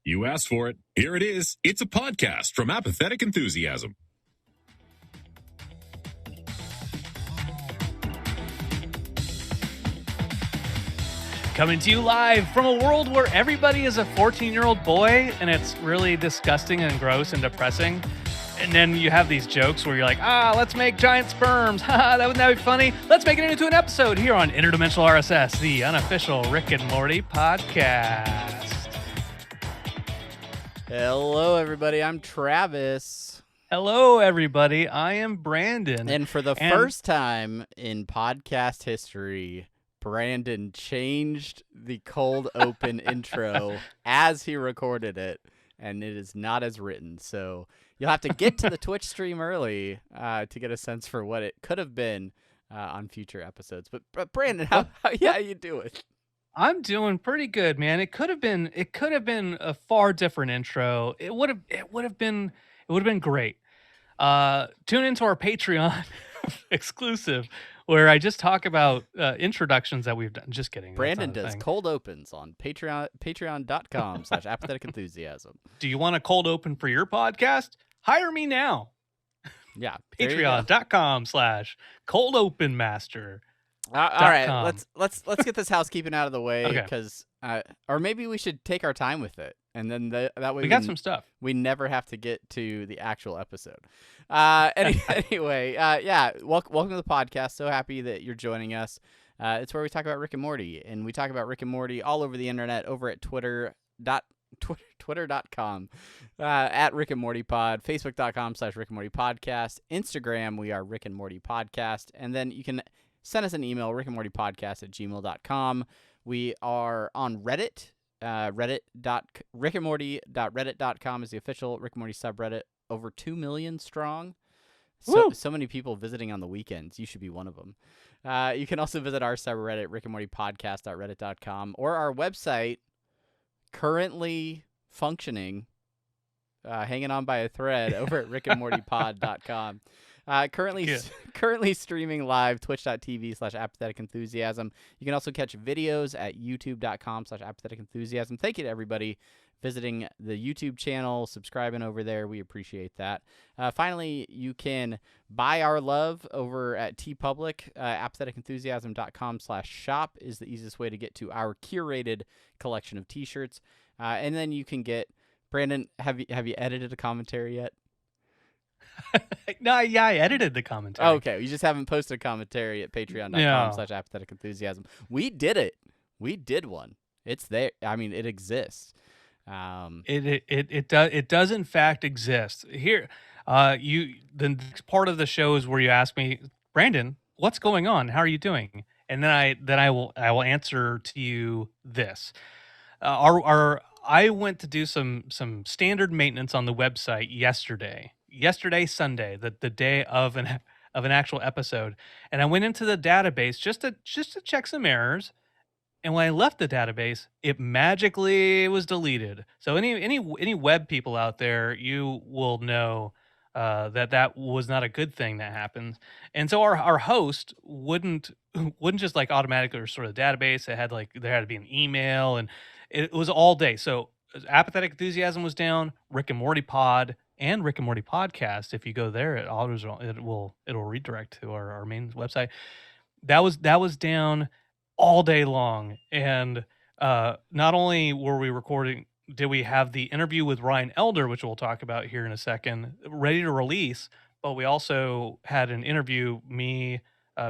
You asked for it. Here it is. It's a podcast from Apathetic Enthusiasm. Coming to you live from a world where everybody is a 14-year-old boy, and it's really disgusting and gross and depressing. And then you have these jokes where you're like, let's make giant sperms. Wouldn't that be funny? Let's make it into an episode here on Interdimensional RSS, the unofficial Rick and Morty podcast. Hello, everybody. I'm Travis. Hello, everybody. I am Brandon. And for the first time in podcast history, Brandon changed the cold open intro as he recorded it, and it is not as written. So you'll have to get to the Twitch stream early to get a sense for what it could have been on future episodes. But Brandon, how you doing? I'm doing pretty good, man. It could have been a far different intro. It would have been great. Tune into our Patreon exclusive where I just talk about introductions that we've done. Just kidding. Brandon does cold opens on patreon.com/apathetic enthusiasm. Do you want a cold open for your podcast? Hire me now. Yeah. Patreon.com/cold open master. All right, let's get this housekeeping out of the way because, or maybe we should take our time with it, and then that way we got some stuff. We never have to get to the actual episode. Anyway, welcome to the podcast. So happy that you're joining us. It's where we talk about Rick and Morty, and we talk about Rick and Morty all over the internet, over at twitter.com at Rick and Morty Pod, facebook.com/Rick and Morty Podcast, Instagram we are Rick and Morty Podcast, and then you can send us an email, rickandmortypodcast@gmail.com. We are on Reddit. rickandmorty.reddit.com is the official Rick and Morty subreddit. Over 2 million strong. So many people visiting on the weekends. You should be one of them. You can also visit our subreddit, rickandmortypodcast.reddit.com, or our website, currently functioning, hanging on by a thread, over at rickandmortypod.com. Currently streaming live, twitch.tv/apathetic enthusiasm. You can also catch videos at youtube.com/apathetic enthusiasm. Thank you to everybody visiting the YouTube channel, subscribing over there. We appreciate that. Finally, you can buy our love over at TeePublic. apatheticenthusiasm.com/shop is the easiest way to get to our curated collection of t-shirts. And then you can get, Brandon, have you edited a commentary yet? No, yeah, I edited the commentary. Okay, you just haven't posted a commentary at patreon.com/apathetic enthusiasm. We did it. We did one. It's there. I mean, it exists. It does in fact exist. Here, the next part of the show is where you ask me, Brandon, what's going on? How are you doing? And then I will answer to you this. I went to do some standard maintenance on the website yesterday, Sunday, the day of an actual episode, and I went into the database just to check some errors. And when I left the database, it magically was deleted. So any web people out there, you will know that was not a good thing that happens. And so our host wouldn't just like automatically restore the database. There had to be an email, and it was all day. So Apathetic Enthusiasm was down, Rick and Morty Pod, and Rick and Morty Podcast. If you go there, it'll redirect to our main website. That was down all day long, and not only were we recording, did we have the interview with Ryan Elder, which we'll talk about here in a second, ready to release, but we also had an interview, me,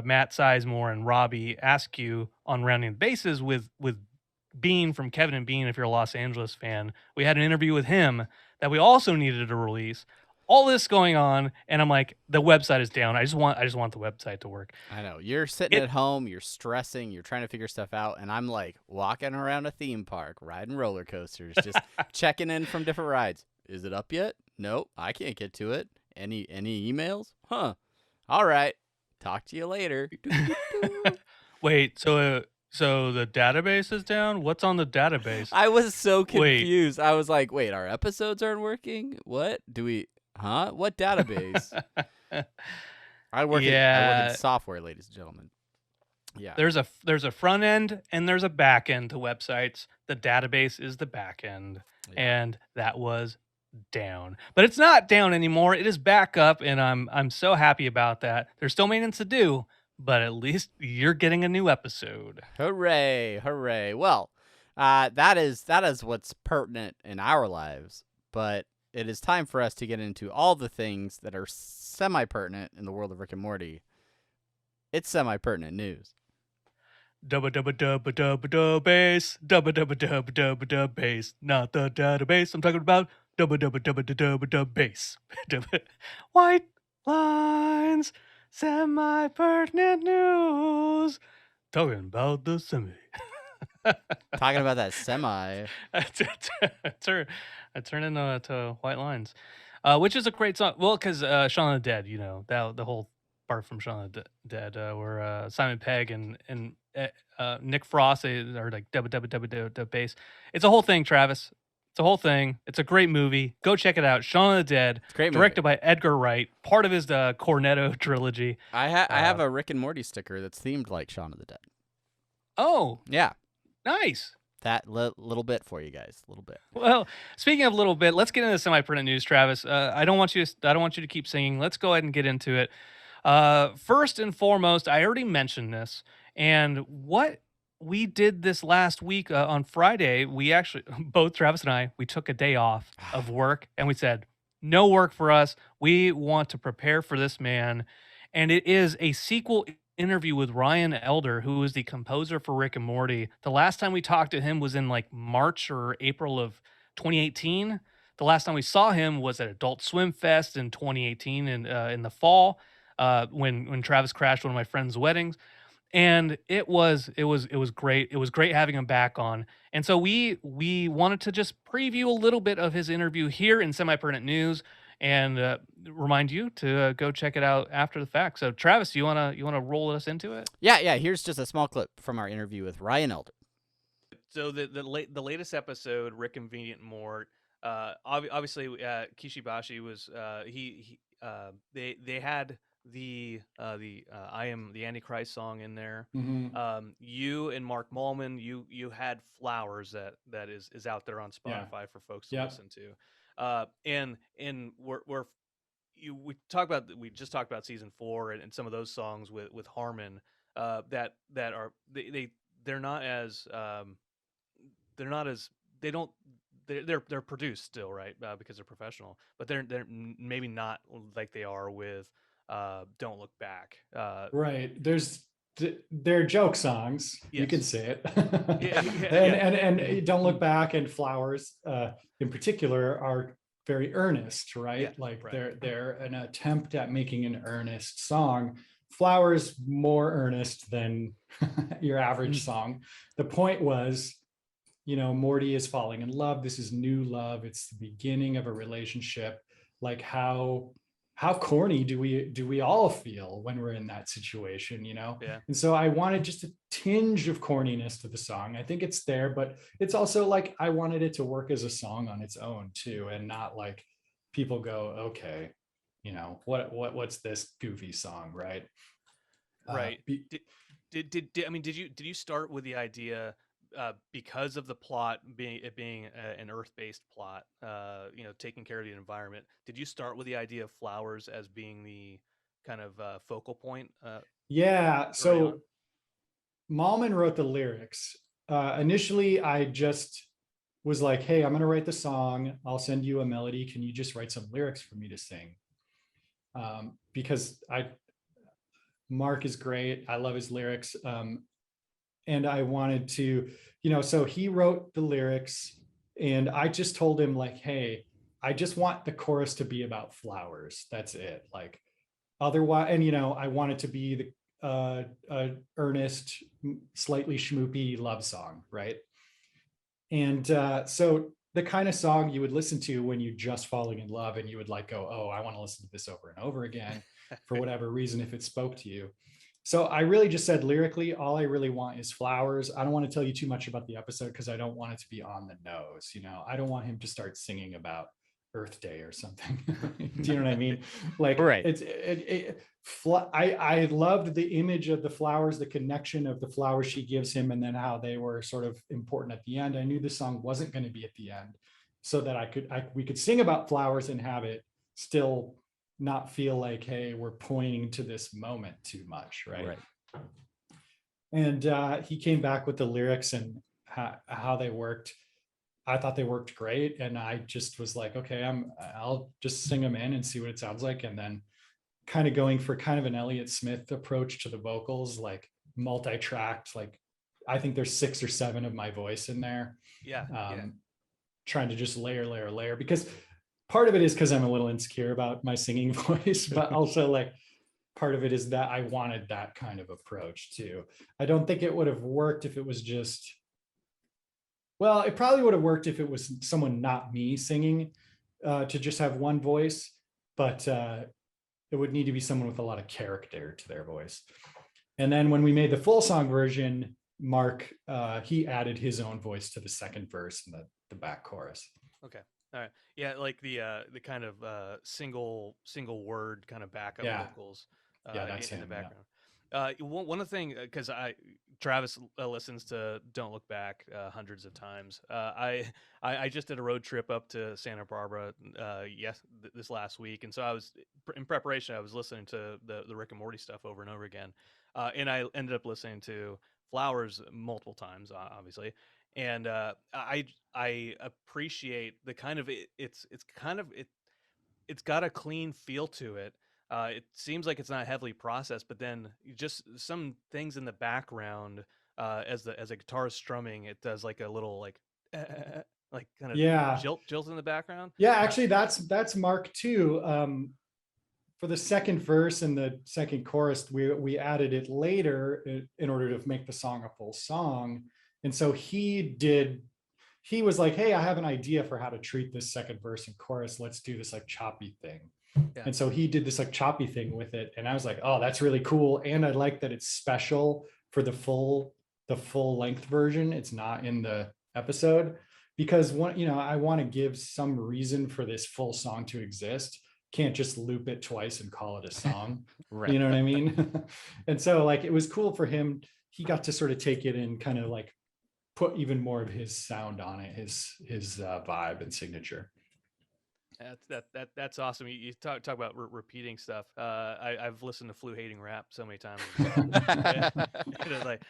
Matt Sizemore, and Robbie Askew on Rounding the Bases with Bean from Kevin and Bean. If you're a Los Angeles fan, we had an interview with him that we also needed to release. All this going on, and I'm like, the website is down. I just want the website to work. I know. You're sitting at home, you're stressing, you're trying to figure stuff out, and I'm like walking around a theme park, riding roller coasters, just checking in from different rides. Is it up yet? Nope, I can't get to it. Any emails? Huh. All right. Talk to you later. Wait, so the database is down? What's on the database? I was so confused. I was like, wait, our episodes aren't working? What? Huh? What database? I work in software, ladies and gentlemen. Yeah. There's a front end and there's a back end to websites. The database is the back end, and that was down. But it's not down anymore. It is back up, and I'm so happy about that. There's still maintenance to do, but at least you're getting a new episode. Hooray! Hooray! Well, that is what's pertinent in our lives, but it is time for us to get into all the things that are semi-pertinent in the world of Rick and Morty. It's semi-pertinent news. Dubba dubba dubba dubba dubba bass. Dubba dubba dubba dubba dubba bass. Not the database. I'm talking about dubba dubba dubba dubba dubba bass. White lines. Semi-pertinent news. Talking about the semi. Talking about that semi. I turn into white lines, which is a great song. Well, because Shaun of the Dead, that the whole part from Shaun of the Dead, where Simon Pegg and Nick Frost are like dubba dubba dubba dubba dubba bass. It's a whole thing, Travis. It's a whole thing. It's a great movie. Go check it out. Shaun of the Dead, Great movie. directed by Edgar Wright, part of his Cornetto trilogy. I have a Rick and Morty sticker that's themed like Shaun of the Dead. Oh, Yeah. nice. That little bit for you guys, a little bit. Well, speaking of little bit, let's get into the semi-pertinent news, Travis. I don't want you to keep singing. Let's go ahead and get into it. First and foremost, I already mentioned this, and what we did this last week on Friday, we actually, both Travis and I, we took a day off of work, and we said, no work for us. We want to prepare for this man, and it is a sequel interview with Ryan Elder, who is the composer for Rick and Morty. The last time we talked to him was in like March or April of 2018. The last time we saw him was at Adult Swim Fest in 2018 in the fall, when Travis crashed one of my friend's weddings. And it was great. It was great having him back on. And so we wanted to just preview a little bit of his interview here in Semi-Pertinent News, and remind you to go check it out after the fact. So, Travis, you wanna roll us into it? Yeah. Here's just a small clip from our interview with Ryan Elder. So the latest episode, Rick and Mort, obviously Kishibashi was they had the I Am the Antichrist song in there. Mm-hmm. You and Mark Mallman, you had Flowers that is out there on Spotify for folks to listen to. And we just talked about season 4 and some of those songs with Harmon that are they're not as they're produced still, right, because they're professional, but they're maybe not like they are with Don't Look Back. Right. They're joke songs. Yes. You can say it. Yeah. And Don't Look Back and Flowers in particular are very earnest, right? Yeah, like right. they're an attempt at making an earnest song. Flowers more earnest than your average song. The point was, Morty is falling in love. This is new love. It's the beginning of a relationship. Like how corny do we all feel when we're in that situation, Yeah. And so I wanted just a tinge of corniness to the song. I think it's there, but it's also like I wanted it to work as a song on its own too, and not like people go, okay, what's this goofy song, right? Right. Did you start with the idea because of the plot being an Earth-based plot, taking care of the environment? Did you start with the idea of Flowers as being the kind of focal point? Yeah. So Mallman wrote the lyrics. Initially, I just was like, hey, I'm going to write the song. I'll send you a melody. Can you just write some lyrics for me to sing? Because Mark is great. I love his lyrics. And I wanted to, so he wrote the lyrics, and I just told him like, hey, I just want the chorus to be about flowers. That's it. Like otherwise, and I want it to be the earnest, slightly schmoopy love song, right? And so the kind of song you would listen to when you're just falling in love, and you would like go, oh, I want to listen to this over and over again for whatever reason, if it spoke to you. So I really just said lyrically, all I really want is flowers. I don't want to tell you too much about the episode because I don't want it to be on the nose. I don't want him to start singing about Earth Day or something. Do you know what I mean? Like, Right. I loved the image of the flowers, the connection of the flowers she gives him, and then how they were sort of important at the end. I knew the song wasn't going to be at the end, so that we could sing about flowers and have it still not feel like, hey, we're pointing to this moment too much, right? And he came back with the lyrics and how they worked. I thought they worked great, and I just was like, okay, I'll just sing them in and see what it sounds like, and then kind of going for kind of an Elliott Smith approach to the vocals, like multi-tracked. Like, I think there's 6 or 7 of my voice in there. Trying to just layer, because part of it is because I'm a little insecure about my singing voice, but also like part of it is that I wanted that kind of approach too. I don't think it would have worked if it was just, well, it probably would have worked if it was someone not me singing, to just have one voice, but it would need to be someone with a lot of character to their voice. And then when we made the full song version, Mark, he added his own voice to the second verse and the back chorus. Okay. All right. Yeah, like the kind of single word kind of backup vocals that's in the him, background. One of the thing, because Travis listens to Don't Look Back hundreds of times. I just did a road trip up to Santa Barbara this last week, and so I was in preparation. I was listening to the Rick and Morty stuff over and over again, and I ended up listening to Flowers multiple times, obviously. And I appreciate the kind of it's got a clean feel to it. It seems like it's not heavily processed, but then just some things in the background, as a guitar is strumming, it does like a little like kind of jilt in the background. Yeah, actually, that's Mark too. For the second verse and the second chorus, we added it later in order to make the song a full song. And so he was like, hey, I have an idea for how to treat this second verse and chorus. Let's do this like choppy thing. Yeah. And so he did this like choppy thing with it. And I was like, oh, that's really cool. And I like that it's special for the full length version. It's not in the episode, because I want to give some reason for this full song to exist. Can't just loop it twice and call it a song. Right. You know what I mean? And so like, it was cool for him. He got to sort of take it and kind of like put even more of his sound on it, his vibe and signature. That's awesome. You talk about repeating stuff. I've listened to Flu Hating Rap so many times. It's like,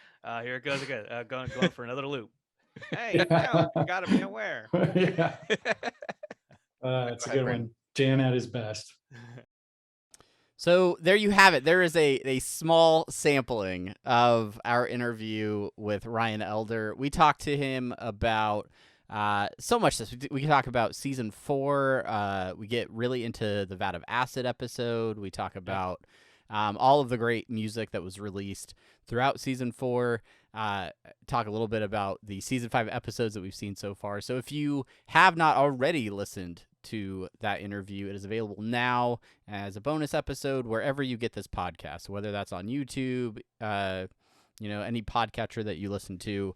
here it goes again, going for another loop. Hey, you gotta be aware. Yeah. That's a good one. Dan at his best. So there you have it. There is a small sampling of our interview with Ryan Elder. We talked to him about so much. We can talk about season 4. We get really into the Vat of Acid episode. We talk about all of the great music that was released throughout season 4. Talk a little bit about the season 5 episodes that we've seen so far. So if you have not already listened to that interview, it is available now as a bonus episode wherever you get this podcast, whether that's on YouTube, any podcatcher that you listen to.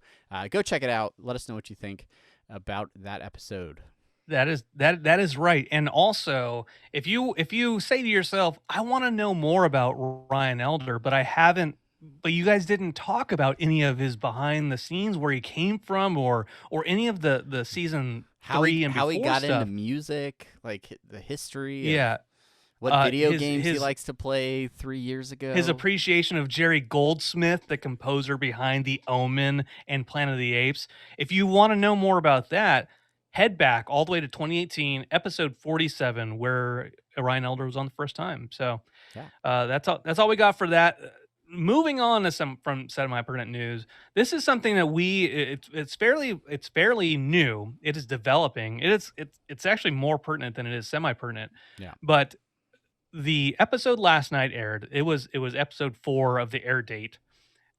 Go check it out. Let us know what you think about that episode. That is right. And also, if you say to yourself, I want to know more about Ryan Elder, but you guys didn't talk about any of his behind the scenes, where he came from, or any of the season 3 and how before he got stuff. into music, like the history. Yeah. What video games he likes to play 3 years ago. His appreciation of Jerry Goldsmith, the composer behind The Omen and Planet of the Apes. If you want to know more about that, head back all the way to 2018, episode 47, where Ryan Elder was on the first time. So that's all we got for that. Moving on to some semi-pertinent news. This is something that it's fairly new. It is developing. It's actually more pertinent than it is semi-pertinent. Yeah. But the episode last night aired. It was episode 4 of the air date.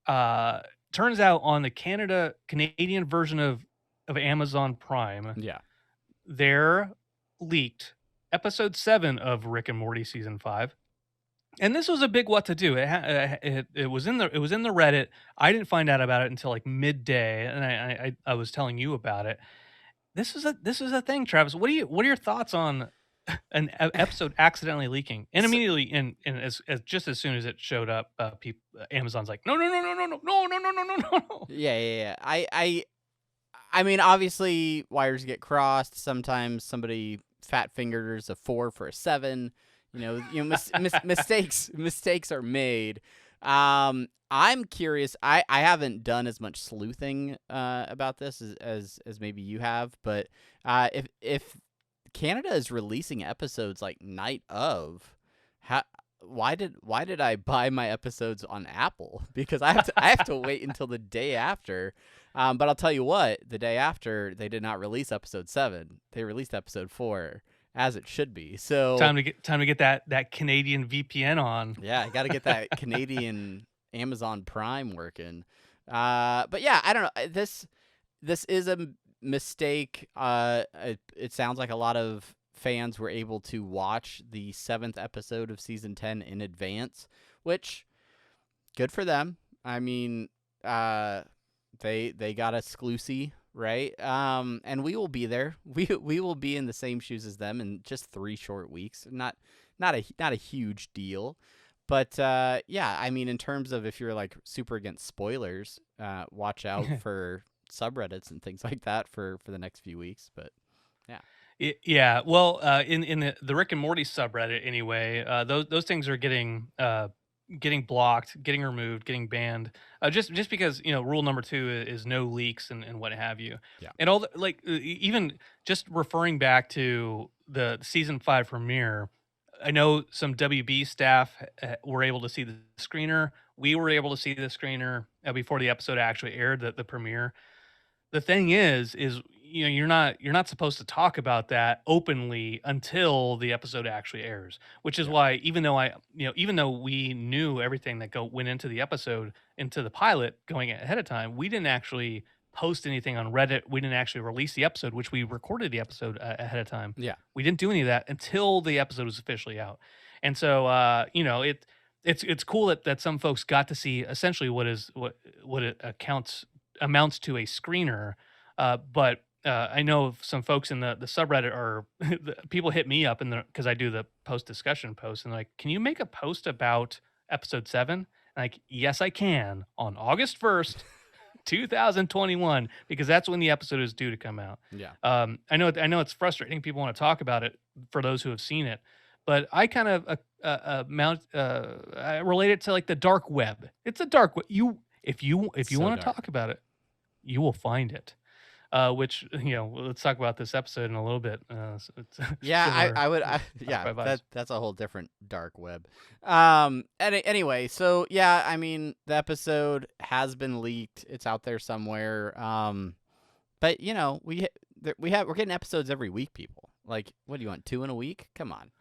Turns out on the Canadian version of Amazon Prime, they're leaked episode 7 of Rick and Morty season 5. And this was a big what to do. It was in the Reddit. I didn't find out about it until like midday, and I was telling you about it. This is a thing, Travis. What are your thoughts on an episode accidentally leaking and immediately and as just as soon as it showed up, people Amazon's like, no, no, no, no, no, no, no, no, no, no, no, no, no. Yeah. I mean, obviously, wires get crossed. Sometimes somebody fat fingers a 4 for a 7. Mistakes are made. I'm curious. I haven't done as much sleuthing about this as maybe you have, but if Canada is releasing episodes like night of, why did I buy my episodes on Apple? Because I have to wait until the day after. But I'll tell you what, the day after they did not release episode 7. They released episode 4 as it should be. So time to get that Canadian VPN on. Yeah, I got to get that Canadian Amazon Prime working. But yeah, I don't know. This is a mistake. It sounds like a lot of fans were able to watch the 7th episode of season 10 in advance, which good for them. I mean, they got a exclusive, right? And we will be there. We will be in the same shoes as them in just 3 short weeks. Not a huge deal. But yeah, I mean, in terms of if you're like super against spoilers, watch out for subreddits and things like that for the next few weeks. But yeah. Yeah, well, in the Rick and Morty subreddit anyway, those things are getting blocked, getting removed, getting banned, just because rule number 2 is no leaks and what have you. Yeah. And all even just referring back to the season 5 premiere, I know some WB staff were able to see the screener. We were able to see the screener before the episode actually aired, the premiere. The thing is you're not supposed to talk about that openly until the episode actually airs, which is why even though we knew everything that went into the episode, into the pilot going ahead of time, we didn't actually post anything on Reddit. We didn't actually release the episode, which we recorded the episode ahead of time. Yeah. We didn't do any of that until the episode was officially out. And so it's cool that some folks got to see essentially what it amounts to a screener. But I know some folks in the subreddit are people hit me up because I do the post discussion post and like, can you make a post about episode 7? And like, yes, I can on August 1st, 2021, because that's when the episode is due to come out. Yeah. I know it's frustrating. People want to talk about it for those who have seen it, but I kind of I relate it to like the dark web. It's a dark web. If you want to talk about it, you will find it. Which let's talk about this episode in a little bit. Yeah, I would. That's a whole different dark web. Anyway, so yeah, I mean, the episode has been leaked. It's out there somewhere. But we're getting episodes every week, people. Like, what do you want? 2 in a week? Come on.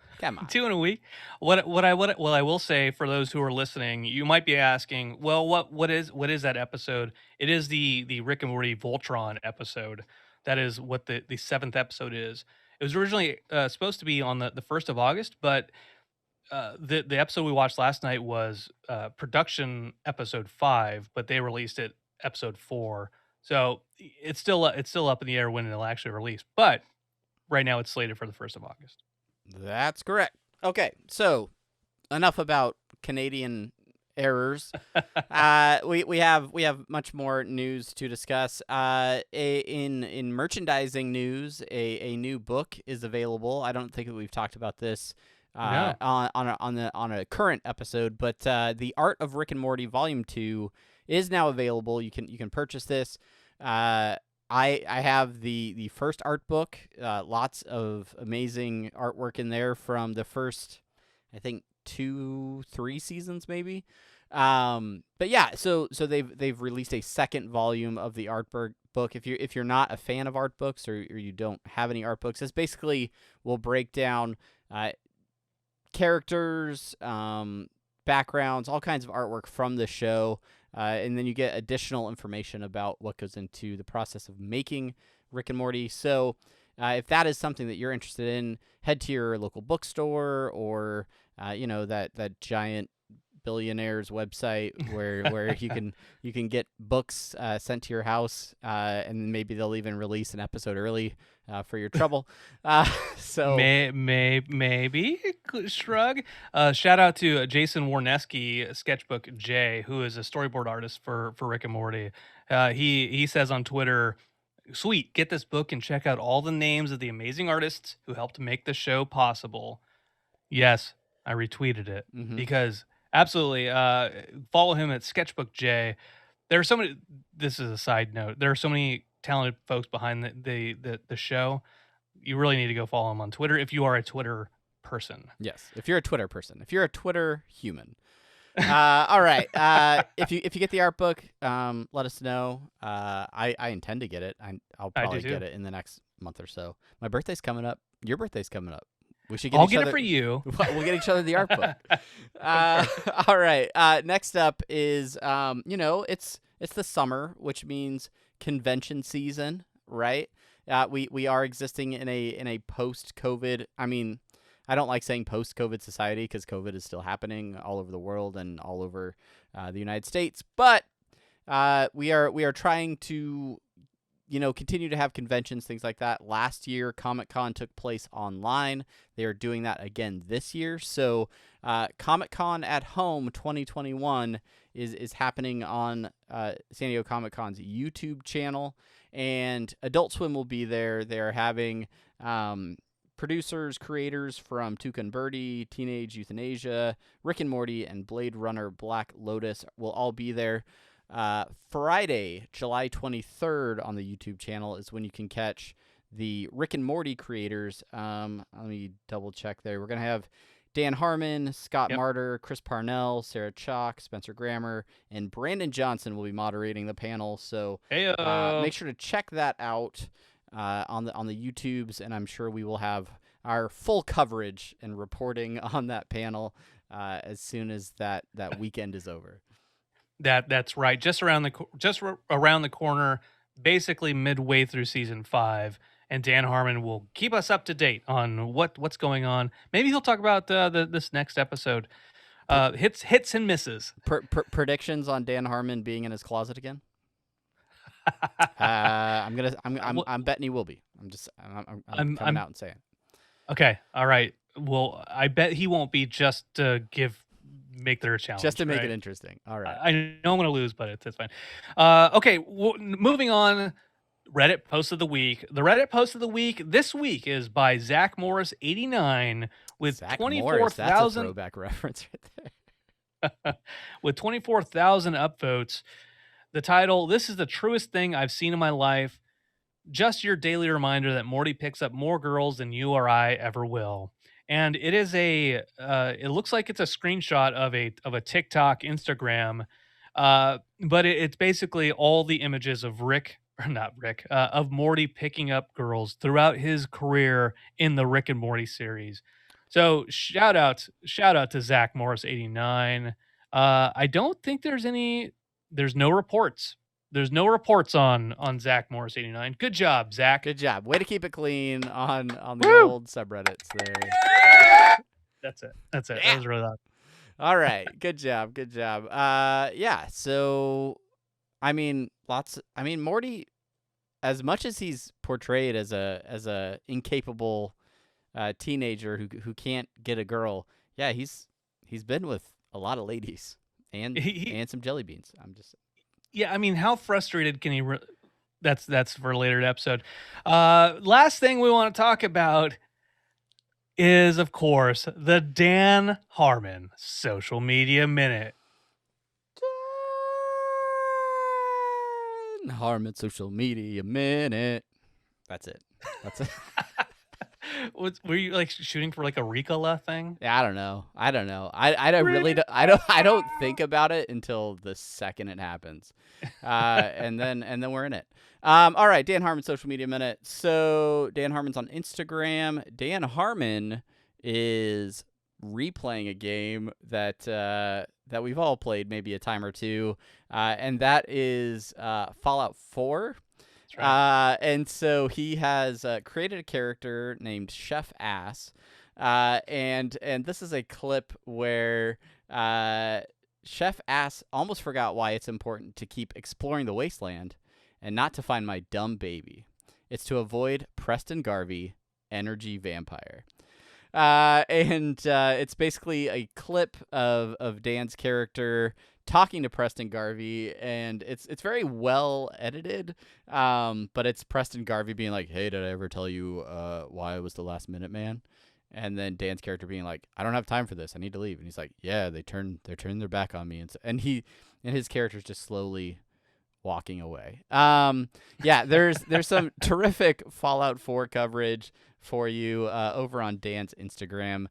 2 in a week. What I will say for those who are listening, you might be asking, well, what is that episode? It is the Rick and Morty Voltron episode. That is what the 7th episode is. It was originally supposed to be on the 1st of August, but the episode we watched last night was production episode 5, but they released it episode 4. So it's still up in the air when it'll actually release. But right now it's slated for the 1st of August. That's correct. Okay, so enough about Canadian errors. We have much more news to discuss. In merchandising news, a new book is available. I don't think that we've talked about this No. on a current episode, but The Art of Rick and Morty Volume 2 is now available. You can purchase this. I have the first art book, lots of amazing artwork in there from the first, I think 2-3 seasons maybe. But yeah, so they've released a second volume of the art book. If you're not a fan of art books or you don't have any art books, this basically will break down characters, backgrounds, all kinds of artwork from the show. And then you get additional information about what goes into the process of making Rick and Morty. So if that is something that you're interested in, head to your local bookstore or, that giant billionaire's website where you can get books sent to your house, and maybe they'll even release an episode early for your trouble. So maybe shrug. Shout out to Jason Warneski, Sketchbook J, who is a storyboard artist for Rick and Morty. He says on Twitter, "Sweet, get this book and check out all the names of the amazing artists who helped make the show possible." Yes, I retweeted it because absolutely follow him at Sketchbook J. There are so many. This is a side note. There are so many talented folks behind the show. You really need to go follow him on Twitter if you are a Twitter person. Yes, if you're a Twitter person, if you're a Twitter human. All right. If you get the art book, let us know. I intend to get it. I'll probably get it in the next month or so. My birthday's coming up. Your birthday's coming up. We should get. I'll get it for you. We'll get each other the art book. All right. Next up is it's the summer, which means convention season, right? We are existing in a post-COVID. I mean, I don't like saying post-COVID society because COVID is still happening all over the world and all over the United States. But we are trying to, continue to have conventions, things like that. Last year, Comic-Con took place online. They are doing that again this year. So Comic-Con at Home 2021 is happening on San Diego Comic-Con's YouTube channel. And Adult Swim will be there. They're having producers, creators from Tuca and Birdie, Teenage Euthanasia, Rick and Morty, and Blade Runner Black Lotus will all be there. Friday, July 23rd on the YouTube channel is when you can catch the Rick and Morty creators. Let me double check there. We're going to have Dan Harmon, Scott Martyr, Chris Parnell, Sarah Chalk, Spencer Grammer, and Brandon Johnson will be moderating the panel. So make sure to check that out on the YouTubes, and I'm sure we will have our full coverage and reporting on that panel as soon as that weekend is over. That's right. Just around the corner, basically midway through season 5, and Dan Harmon will keep us up to date on what's going on. Maybe he'll talk about this next episode. Hits and misses. Predictions on Dan Harmon being in his closet again. I'm betting he will be. I'm coming out and saying. Okay. All right. Well, I bet he won't be just to make their challenge. Just to make it interesting. All right. I know I'm going to lose, but it's fine. Okay. Moving on. Reddit post of the week. The Reddit post of the week this week is by Zach Morris 89 with 24,000. That's a throwback reference right there. With 24,000 upvotes. The title: "This is the truest thing I've seen in my life. Just your daily reminder that Morty picks up more girls than you or I ever will." And it is it looks like it's a screenshot of a TikTok, Instagram, but it's basically all the images of of Morty picking up girls throughout his career in the Rick and Morty series. So shout out to Zach Morris 89. I don't think there's no reports. There's no reports on Zach Morris 89. Good job, Zach. Good job. Way to keep it clean on the old subreddits there. That's it. Yeah. That was really loud. All right. Good job. Yeah. So, Morty, as much as he's portrayed as a incapable teenager who can't get a girl, yeah, he's been with a lot of ladies and some jelly beans. Yeah, how frustrated can he? That's for a later episode. Last thing we want to talk about is, of course, the Dan Harmon Social Media Minute. Dan Harmon Social Media Minute. That's it. Were you shooting for a Ricola thing? Yeah, I don't know. I don't think about it until the second it happens, and then we're in it. All right, Dan Harmon Social Media Minute. So Dan Harmon's on Instagram. Dan Harmon is replaying a game that we've all played maybe a time or two, and that is Fallout 4. That's right. And so he has created a character named Chef Ass, and this is a clip where Chef Ass almost forgot why it's important to keep exploring the wasteland and not to find my dumb baby. It's to avoid Preston Garvey, energy vampire. And it's basically a clip of Dan's character talking to Preston Garvey, and it's very well edited. But it's Preston Garvey being like, "Hey, did I ever tell you why I was the last minute man?" And then Dan's character being like, "I don't have time for this. I need to leave." And he's like, "Yeah, they're turning their back on me." And his character's just slowly walking away. Yeah, there's some terrific Fallout 4 coverage for you over on Dan's Instagram.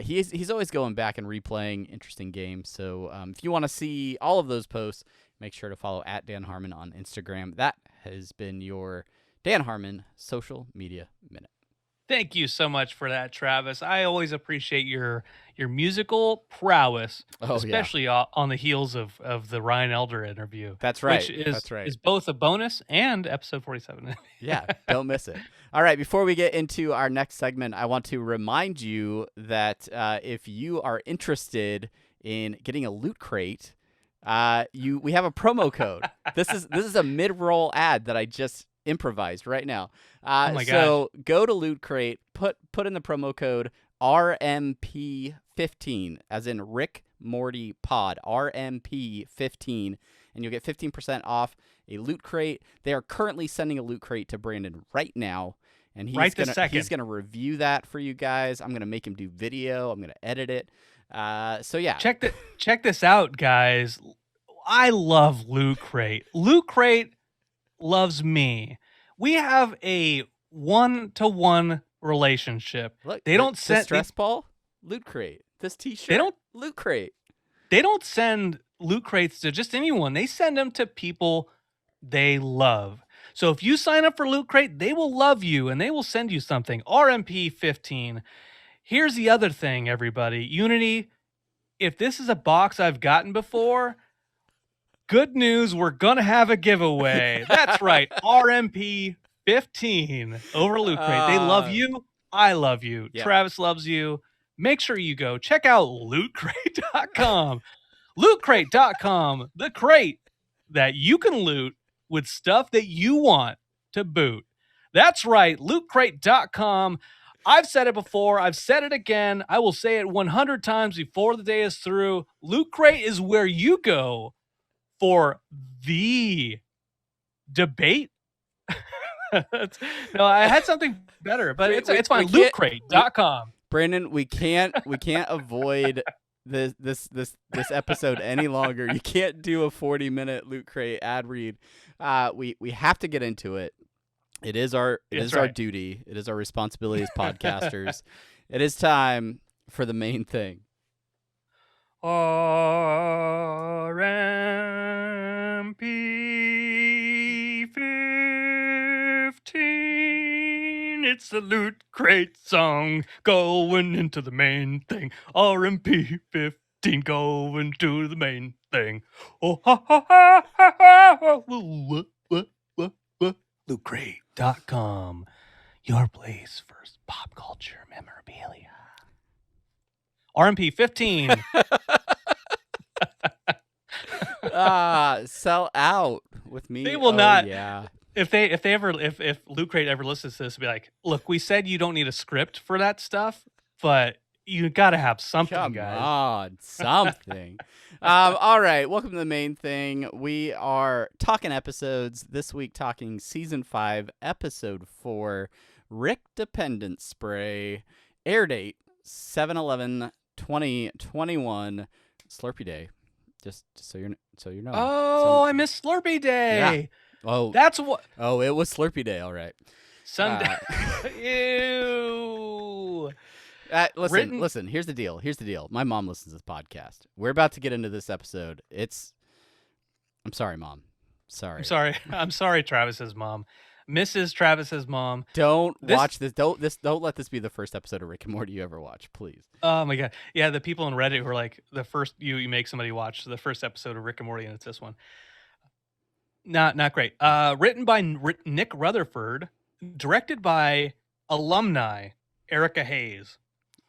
He's always going back and replaying interesting games. So if you want to see all of those posts, make sure to follow @Dan Harmon on Instagram. That has been your Dan Harmon Social Media Minute. Thank you so much for that, Travis. I always appreciate your musical prowess, especially on the heels of the Ryan Elder interview. That's right. Which is, That's right. is both a bonus and episode 47. Yeah, don't miss it. All right, before we get into our next segment, I want to remind you that if you are interested in getting a loot crate, we have a promo code. This is a mid-roll ad that I just improvised right now. Oh my so go to Loot Crate, put in the promo code RMP15, as in Rick Morty Pod, RMP15, and you'll get 15% off a Loot Crate. They are currently sending a Loot Crate to Brandon right now, and he's gonna review that for you guys. I'm gonna make him do video. I'm gonna edit it. So yeah, check this out, guys. I love Loot Crate. Loot Crate loves me. We have a 1-to-1 relationship. Look, they don't send stress ball, Loot Crate. This T-shirt, they don't Loot Crate. They don't send Loot Crates to just anyone. They send them to people they love. So if you sign up for Loot Crate, they will love you and they will send you something. RMP15. Here's the other thing, everybody. Unity, if this is a box I've gotten before, good news, we're going to have a giveaway. That's right, RMP15 over Loot Crate. They love you. I love you. Yep. Travis loves you. Make sure you go check out lootcrate.com. Lootcrate.com, the crate that you can loot with stuff that you want to boot. That's right, lootcrate.com. I've said it before. I've said it again. I will say it 100 times before the day is through. Loot Crate is where you go for the debate. No, I had something better, but it's fine. Lootcrate.com. Brandon, we can't avoid this episode any longer. You can't do a 40-minute Loot Crate ad read. We have to get into it. It is our duty. It is our responsibility as podcasters. It is time for the main thing. RMP15. It's the Loot Crate song going into the main thing. RMP15 going to the main thing. Oh ha ha ha ha ha. Lootcrate.com. Your place for pop culture memorabilia. RMP15. Sell out with me. They will not. Yeah. If Loot Crate ever listens to this, be like, look, we said you don't need a script for that stuff, but you gotta have something, Come guys. on, something. All right, welcome to the main thing. We are talking episodes this week, talking season 5, episode 4, Rickdependence spray, air date 7/11/2021, Slurpee Day. Just so you know. Oh, I miss Slurpee Day. Yeah. Oh, that's what. Oh, it was Slurpee Day. All right. Sunday. Ew. Listen. Here's the deal. My mom listens to this podcast. We're about to get into this episode. I'm sorry, Mom. Sorry. I'm sorry, Travis's mom. Mrs. Travis's mom. Watch this. Don't let this be the first episode of Rick and Morty you ever watch, please. Oh my god. Yeah, the people on Reddit who are like, the first you make somebody watch the first episode of Rick and Morty, and it's this one. Not great. Written by Nick Rutherford, directed by alumni Erica Hayes.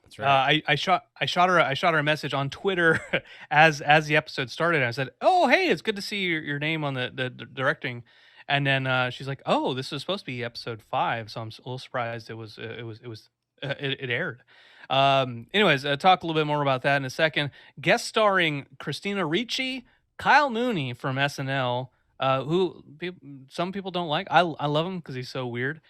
That's right. I shot her a message on Twitter as the episode started. I said, "Oh, hey, it's good to see your name on the directing." And then she's like, "Oh, this is supposed to be episode 5," so I'm a little surprised it aired. Anyways, talk a little bit more about that in a second. Guest starring Christina Ricci, Kyle Mooney from SNL, who some people don't like. I love him because he's so weird.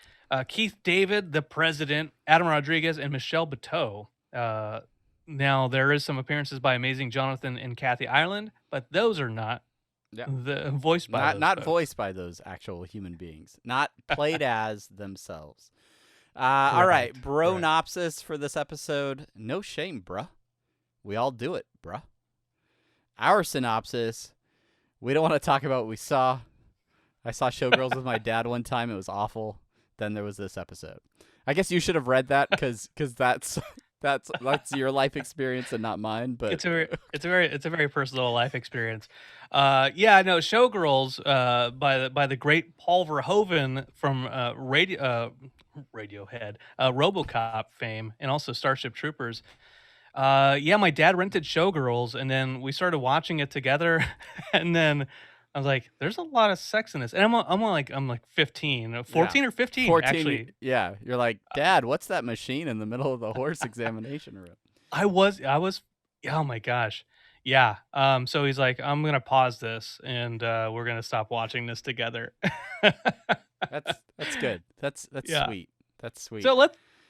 Keith David, the President, Adam Rodriguez, and Michelle Buteau. Now there is some appearances by Amazing Jonathan and Kathy Ireland, but those are not voiced by not voiced by those actual human beings, not played as themselves. All right, bronopsis for this episode. No shame, bruh. We all do it, bruh. Our synopsis. We don't want to talk about what we saw. I saw Showgirls with my dad one time. It was awful. Then there was this episode. I guess you should have read that because that's your life experience and not mine. But it's a very personal life experience. Yeah, no, Showgirls by the great Paul Verhoeven from Radiohead, RoboCop fame, and also Starship Troopers. Yeah, my dad rented Showgirls, and then we started watching it together, and then I was like, "There's a lot of sex in this," and I'm like 15, 14 or 15, 14, actually. Yeah, you're like, Dad, what's that machine in the middle of the horse examination room? I was. Oh my gosh, yeah. So he's like, "I'm gonna pause this, and we're gonna stop watching this together." That's good. That's sweet. That's sweet. So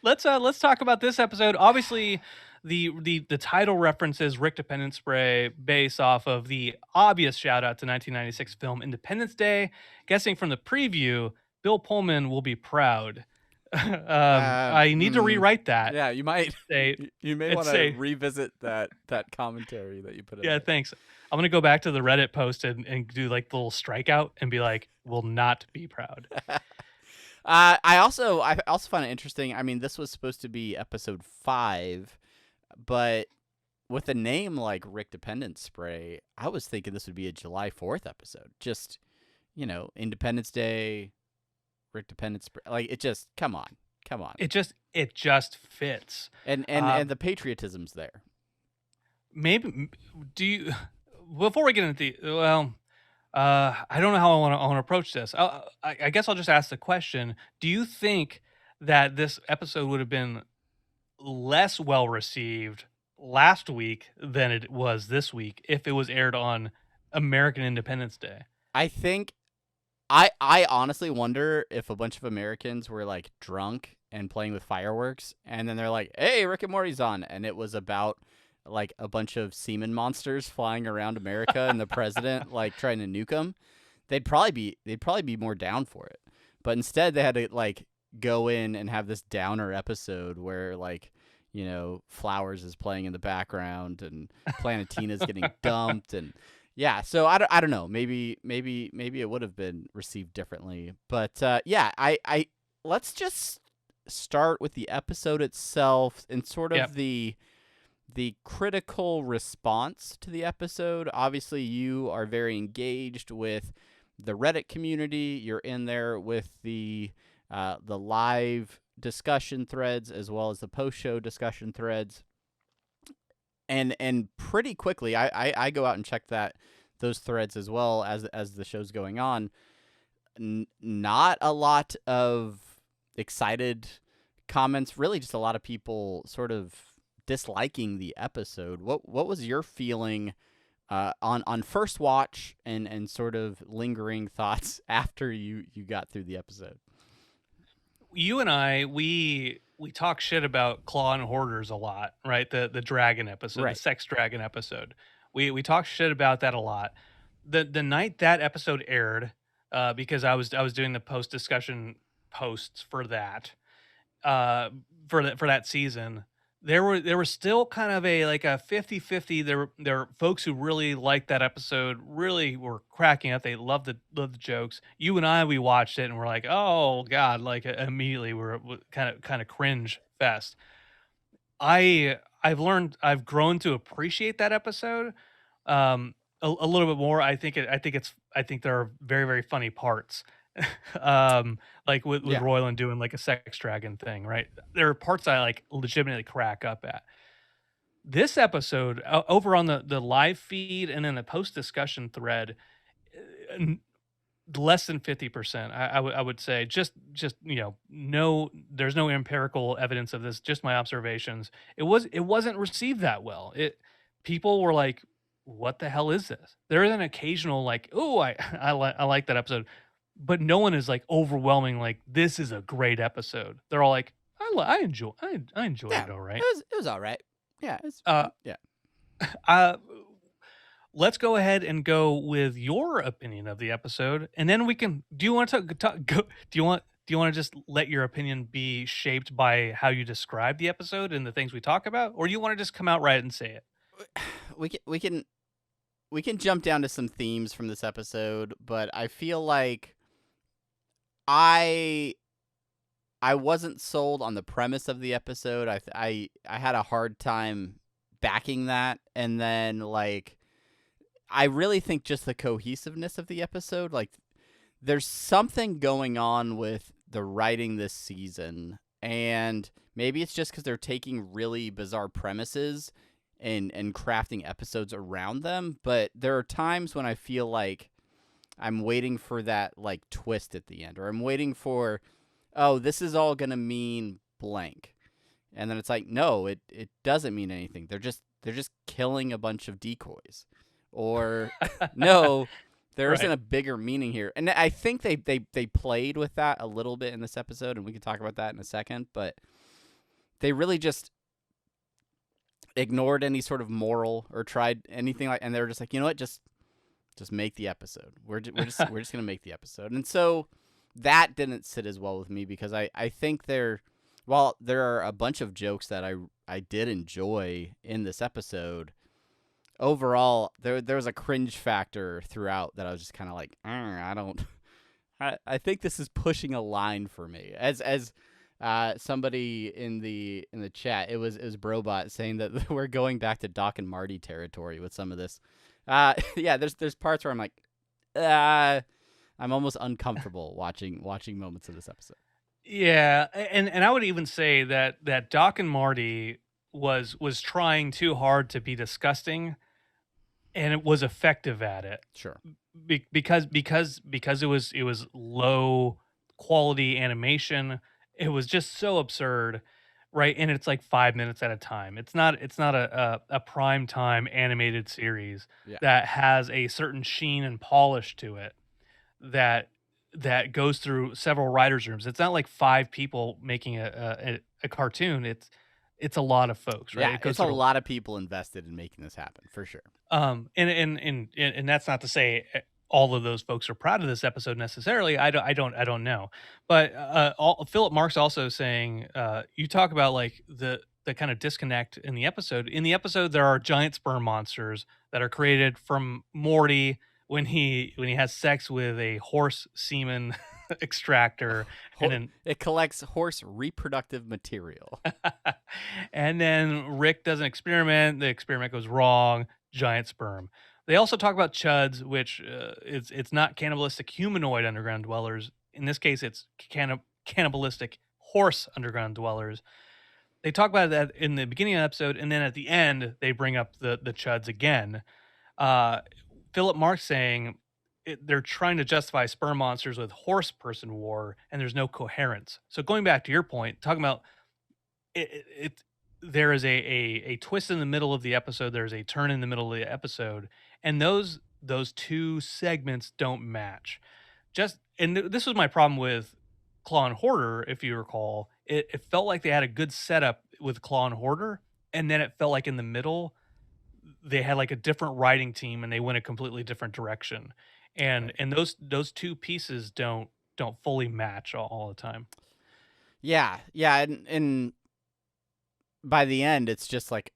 let's talk about this episode. Obviously, the title references Rickdependence spray based off of the obvious shout out to 1996 film Independence Day. Guessing from the preview, Bill Pullman will be proud. I need to rewrite that. Yeah, you might. You may want to revisit that commentary that you put in. Yeah, thanks. I'm gonna go back to the Reddit post and do like the little strikeout and be like, "Will not be proud." I also find it interesting. I mean, this was supposed to be episode 5, but with a name like Rickdependence Spray, I was thinking this would be a July 4th episode. Just, Independence Day, Rickdependence Spray. Like, it just, come on. It just fits. And the patriotism's there. Maybe, before we get into I don't know how I want to approach this. I guess I'll just ask the question. Do you think that this episode would have been less well received last week than it was this week if it was aired on American Independence Day? I think I honestly wonder if a bunch of Americans were like drunk and playing with fireworks, and then they're like, "Hey, Rick and Morty's on," and it was about like a bunch of semen monsters flying around America and the president like trying to nuke them. They'd probably be more down for it. But instead they had to like go in and have this downer episode where like, Flowers is playing in the background and Planet Tina's getting dumped, and yeah, so I don't know. Maybe it would have been received differently. But yeah, I let's just start with the episode itself and sort of the critical response to the episode. Obviously, you are very engaged with the Reddit community. You're in there with the live discussion threads as well as the post-show discussion threads. And pretty quickly, I go out and check those threads as well as the show's going on. Not a lot of excited comments. Really, just a lot of people sort of disliking the episode. What was your feeling on first watch and sort of lingering thoughts after you got through the episode? You and I, we talk shit about Claw and Hoarders a lot, right? The dragon episode, right. The sex dragon episode. We talk shit about that a lot. The night that episode aired, because I was doing the post discussion posts for that, for that season. There were still kind of a 50-50. There were folks who really liked that episode, really were cracking up. They loved the jokes. You and I, we watched it and we're like, oh God, like immediately we're kind of cringe fest. I've grown to appreciate that episode. a little bit more. I think there are very, very funny parts. Like with Yeah. Royland doing like a sex dragon thing, right? There are parts I like legitimately crack up at. This episode over on the live feed and in the post discussion thread, n- less than 50%. I would say just no, there's no empirical evidence of this. Just my observations. It wasn't received that well. People were like, "What the hell is this?" There is an occasional like, "Oh, I like that episode," but no one is like overwhelming. Like this is a great episode. They're all like, I enjoyed Yeah, it. All right. it was all right. Yeah, Uh, yeah. uh, let's go ahead and go with your opinion of the episode, and then we can. Do you want to go? Do you want to just let your opinion be shaped by how you describe the episode and the things we talk about, or do you want to just come out right and say it? We can jump down to some themes from this episode, but I feel like I wasn't sold on the premise of the episode. I had a hard time backing that, and then like I really think just the cohesiveness of the episode, like there's something going on with the writing this season, and maybe it's just because they're taking really bizarre premises and crafting episodes around them, but there are times when I feel like I'm waiting for that like twist at the end, or I'm waiting for, oh, this is all gonna mean blank, and then it's like, no, it doesn't mean anything. They're just killing a bunch of decoys, or no, there Right. isn't a bigger meaning here. And I think they played with that a little bit in this episode, and we can talk about that in a second, but they really just ignored any sort of moral or tried anything like, and they were just like, you know what, just make the episode. We're just gonna make the episode. And so that didn't sit as well with me, because I think while there are a bunch of jokes that I did enjoy in this episode, overall there was a cringe factor throughout that I was just kind of like, I think this is pushing a line for me. As somebody in the chat, it was Brobot saying that we're going back to Doc and Marty territory with some of this. Yeah, there's parts where I'm like, I'm almost uncomfortable watching moments of this episode. Yeah, and I would even say that Doc and Marty was trying too hard to be disgusting, and it was effective at it. Sure. Because it was low quality animation. It was just so absurd, right? And it's like 5 minutes at a time. It's not a prime time animated series Yeah. that has a certain sheen and polish to it that goes through several writers' rooms. It's not like 5 people making a cartoon. It's a lot of folks, right? Yeah, It goes it's a through lot of people invested in making this happen, for sure. and that's not to say all of those folks are proud of this episode necessarily. I don't know. But Philip Mark's also saying, you talk about like the kind of disconnect in the episode. In the episode, there are giant sperm monsters that are created from Morty when he has sex with a horse semen extractor, and then It collects horse reproductive material. and then Rick does an experiment. The experiment goes wrong. Giant sperm. They also talk about chuds, which it's not cannibalistic humanoid underground dwellers. In this case, it's cannibalistic horse underground dwellers. They talk about that in the beginning of the episode, and then at the end they bring up the chuds again. Philip Mark saying they're trying to justify sperm monsters with horse person war, and there's no coherence. So going back to your point, talking about it there is a twist in the middle of the episode. There's a turn in the middle of the episode, and those two segments don't match. This was my problem with Claw and Hoarder, if you recall. It felt like they had a good setup with Claw and Hoarder, and then it felt like in the middle they had like a different writing team and they went a completely different direction. And those two pieces don't fully match all the time. Yeah, and by the end, it's just like,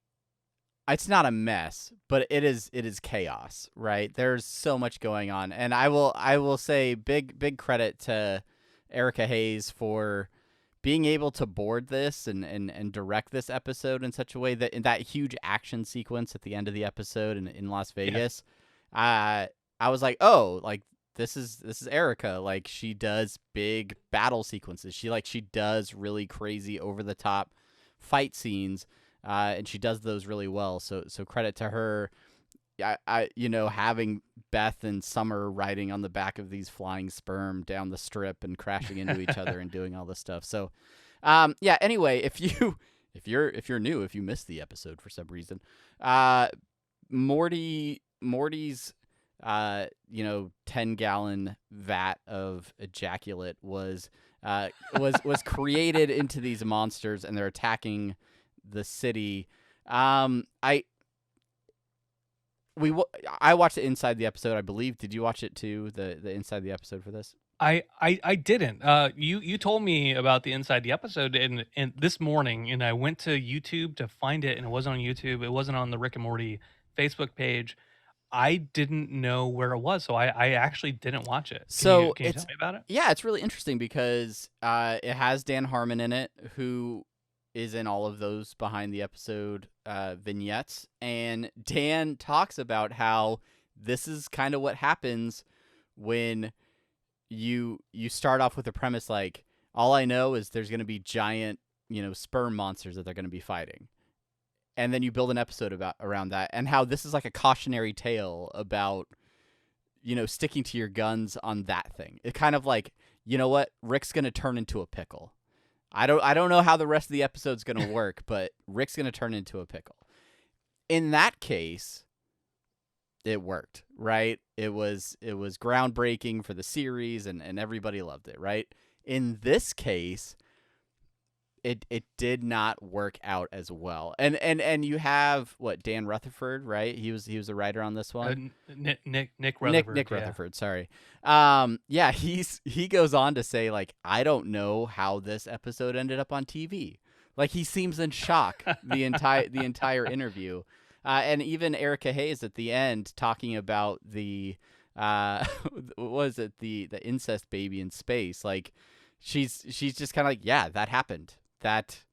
it's not a mess, but it is chaos, right? There's so much going on, and I will say big credit to Erica Hayes for being able to board this and direct this episode in such a way that in that huge action sequence at the end of the episode in Las Vegas, I was like, oh, like this is Erica. Like she does big battle sequences. She does really crazy over the top fight scenes, and she does those really well. So credit to her. I having Beth and Summer riding on the back of these flying sperm down the strip and crashing into each other and doing all this stuff. So, anyway, if you're new, if you missed the episode for some reason, Morty's 10-gallon vat of ejaculate was created into these monsters, and they're attacking the city. I watched the inside the episode, I believe. Did you watch it too? The inside the episode for this? I didn't. You told me about the inside the episode and this morning, and I went to YouTube to find it, and it wasn't on YouTube. It wasn't on the Rick and Morty Facebook page. I didn't know where it was, so I actually didn't watch it. Can you tell me about it? Yeah, it's really interesting because it has Dan Harmon in it, who is in all of those behind the episode vignettes, and Dan talks about how this is kind of what happens when you start off with a premise like, all I know is there's going to be giant, sperm monsters that they're going to be fighting. And then you build an episode around that, and how this is like a cautionary tale about, sticking to your guns on that thing. It's kind of like, you know what? Rick's going to turn into a pickle. I don't know how the rest of the episode's going to work, but Rick's going to turn into a pickle. In that case, it worked, right? It was groundbreaking for the series, and everybody loved it, right? In this case, it did not work out as well. And you have Dan Rutherford, right? He was a writer on this one. Nick Rutherford. Nick Rutherford, sorry. He goes on to say, like, I don't know how this episode ended up on TV. Like, he seems in shock the entire interview. And even Erica Hayes at the end talking about the what was it, the incest baby in space. Like, she's just kind of like, yeah, that happened. That's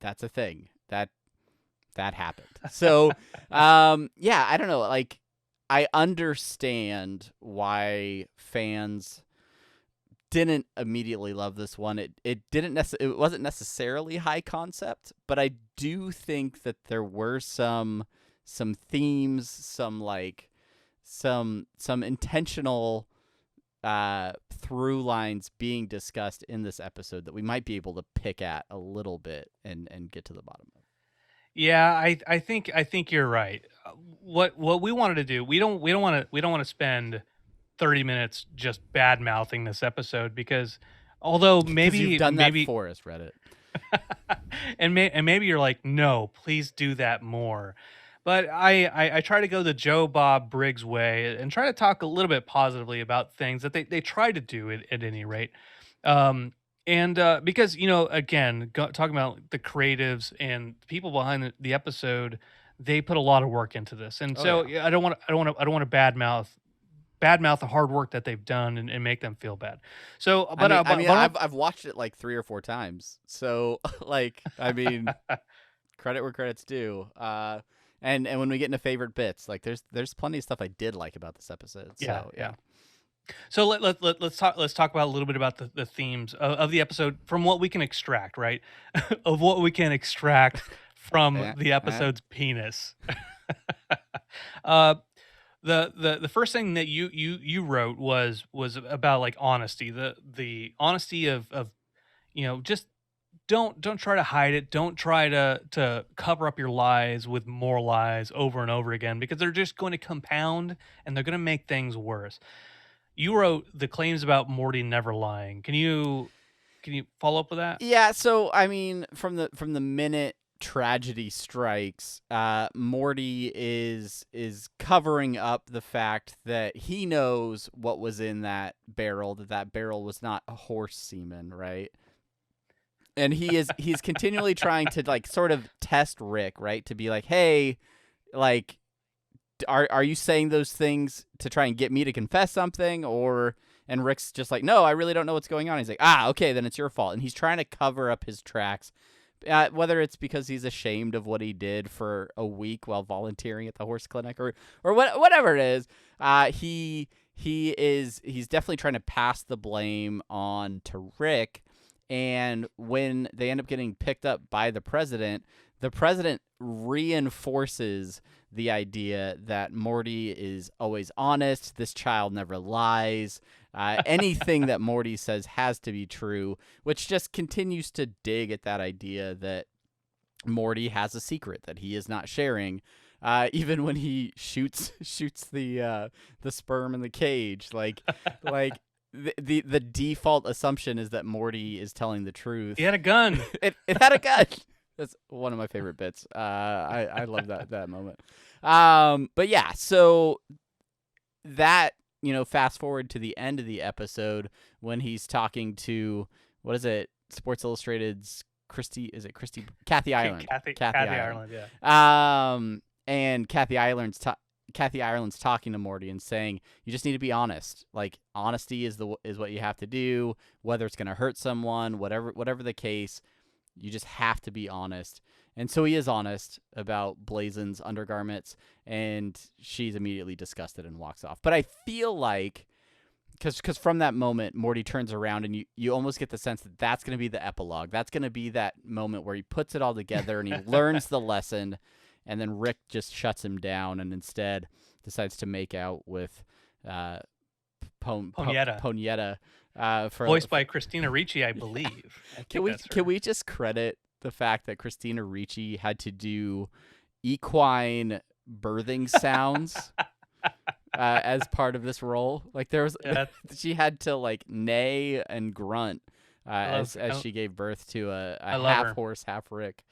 a thing that happened. So, I don't know. Like, I understand why fans didn't immediately love this one. It wasn't necessarily high concept, but I do think that there were some themes, some intentional through lines being discussed in this episode that we might be able to pick at a little bit and get to the bottom of. Yeah, I think you're right. What we wanted to do, we don't want to spend 30 minutes just bad mouthing this episode, because although maybe you've done that for us, Reddit, and maybe you're like, no, please do that more. But I try to go the Joe Bob Briggs way and try to talk a little bit positively about things that they try to do at any rate. Because, again, talking about the creatives and people behind the episode, they put a lot of work into this. And I don't want to badmouth the hard work that they've done and make them feel bad. So, but I've watched it like 3 or 4 times. So, like, credit where credit's due. And when we get into favorite bits, like there's plenty of stuff I did like about this episode. So, yeah. So let's talk about a little bit about the themes of the episode from what we can extract, right? Of what we can extract from the episode's penis. The first thing that you wrote was about like honesty, the honesty of just don't try to hide it. Don't try to cover up your lies with more lies over and over again, because they're just going to compound and they're going to make things worse. You wrote the claims about Morty never lying. Can you follow up with that? Yeah. So from the minute tragedy strikes, Morty is covering up the fact that he knows what was in that barrel was not a horse semen, right? And he's continually trying to like sort of test Rick, right? To be like, hey, like, are you saying those things to try and get me to confess something? And Rick's just like, no, I really don't know what's going on. He's like, okay, then it's your fault. And he's trying to cover up his tracks Whether it's because he's ashamed of what he did for a week while volunteering at the horse clinic, or whatever it is, he's definitely trying to pass the blame on to Rick. And when they end up getting picked up by the president reinforces the idea that Morty is always honest. This child never lies. Anything that Morty says has to be true, which just continues to dig at that idea that Morty has a secret that he is not sharing. Even when he shoots the sperm in the cage, like the default assumption is that Morty is telling the truth. He had a gun. It had a gun. That's one of my favorite bits. I love that moment. But yeah, so that, fast forward to the end of the episode when he's talking to, what is it, Sports Illustrated's Kathy Ireland. Kathy Ireland, yeah. And Kathy Ireland's talking to Morty and saying, you just need to be honest. Like, honesty is what you have to do, whether it's going to hurt someone, whatever the case. You just have to be honest. And so he is honest about Blazen's undergarments, and she's immediately disgusted and walks off. But I feel like, because from that moment, Morty turns around, and you almost get the sense that that's going to be the epilogue. That's going to be that moment where he puts it all together and he learns the lesson, and then Rick just shuts him down and instead decides to make out with Ponietta. Voiced by Christina Ricci, I believe. Can we just credit the fact that Christina Ricci had to do equine birthing sounds as part of this role? Like she had to like neigh and grunt as she gave birth to a half horse, half Rick.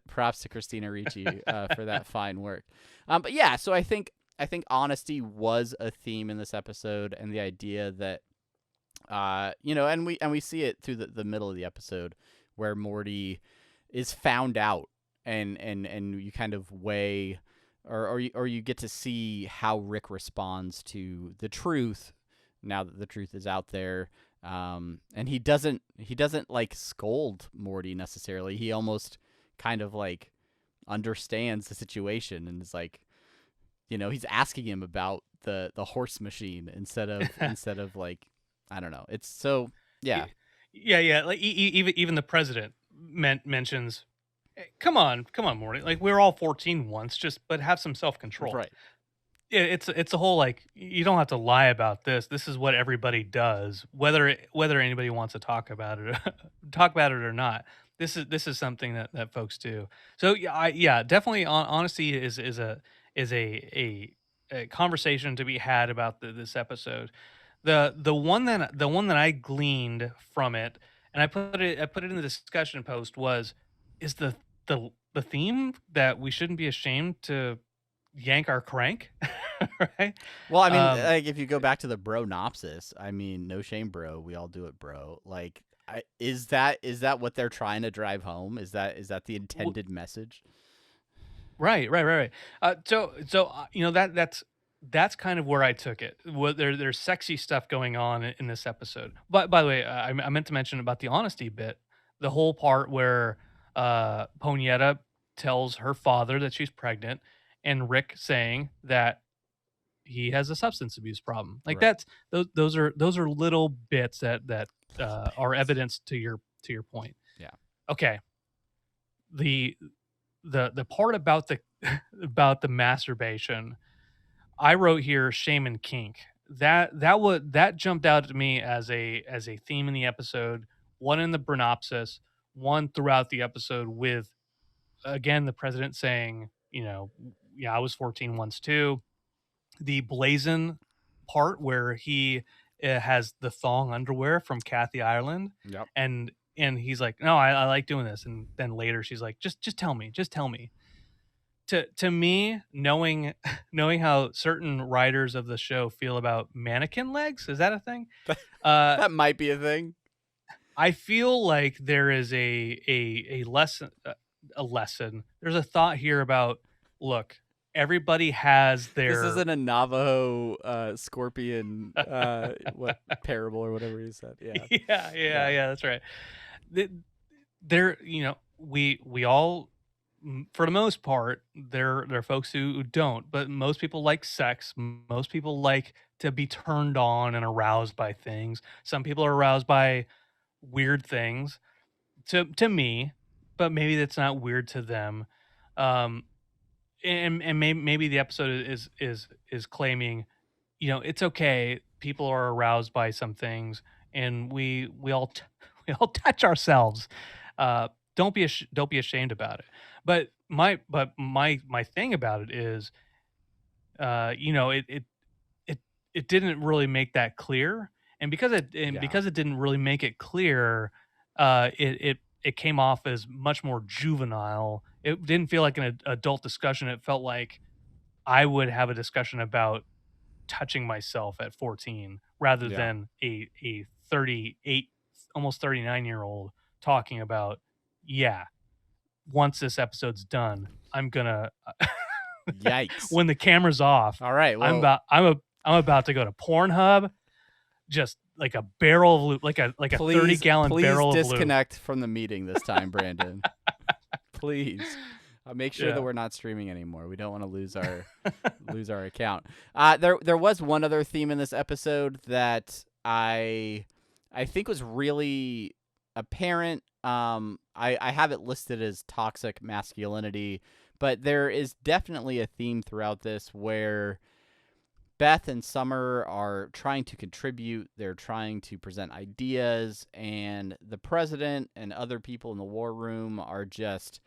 Props to Christina Ricci for that fine work. But yeah, so I think honesty was a theme in this episode, and the idea that and we see it through the middle of the episode where Morty is found out, and you kind of weigh, or you get to see how Rick responds to the truth now that the truth is out there. And he doesn't like scold Morty necessarily. He almost kind of like understands the situation and is like, he's asking him about the horse machine instead of like, I don't know. It's so, yeah. Yeah. Like even the president mentions, hey, come on, Morty. Like, we're all 14 once, but have some self-control. Right. It's a whole, like, you don't have to lie about this. This is what everybody does, whether anybody wants to talk about it or not. This is something that folks do. So yeah, definitely honesty is a conversation to be had about this episode. The one that I gleaned from it, and I put it in the discussion post, is the theme that we shouldn't be ashamed to yank our crank, right? Well, I mean, like, if you go back to the bro-nopsis, I mean, no shame, bro. We all do it, bro. Like, is that what they're trying to drive home? Is that the intended message? Right. So that's kind of where I took it. There's sexy stuff going on in this episode. But by the way, I meant to mention about the honesty bit, the whole part where Ponietta tells her father that she's pregnant, and Rick saying that he has a substance abuse problem. Like, right. Those are little bits that are evidence to your point. Yeah. Okay. The part about the masturbation, I wrote here shame and kink. That jumped out at me as a theme in the episode, one in the Bronopsis, one throughout the episode, with again the president saying, yeah, I was 14 once too. The Blazin part where he has the thong underwear from Kathy Ireland. Yep. And he's like, no, I like doing this. And then later she's like, just tell me. To me, knowing how certain writers of the show feel about mannequin legs, is that a thing? That might be a thing. I feel like there is a lesson. There's a thought here about, look, everybody has their. This isn't a Navajo scorpion parable or whatever you said. Yeah. Yeah, that's right. there, we all, for the most part, there are folks who don't, but most people like sex. Most people like to be turned on and aroused by things. Some people are aroused by weird things to me, but maybe that's not weird to them. Um, and maybe the episode is claiming, it's okay. People are aroused by some things, and we all we all touch ourselves. Don't be ashamed about it. But my thing about it is, it didn't really make that clear, and because it didn't really make it clear, it came off as much more juvenile. It didn't feel like an adult discussion. It felt like I would have a discussion about touching myself at 14 rather Yeah. than a 38, almost 39-year-old talking about, yeah, once this episode's done, I'm gonna Yikes. when the camera's off, All right. Well, I'm about to go to Pornhub, just like a barrel of lube, like a 30-gallon barrel of please lube. disconnect from the meeting this time, Brandon. Please. Make sure Yeah. that we're not streaming anymore. We don't want to lose our account. There was one other theme in this episode that I think was really apparent. I have it listed as toxic masculinity, but there is definitely a theme throughout this where Beth and Summer are trying to contribute. They're trying to present ideas, and the president and other people in the war room are just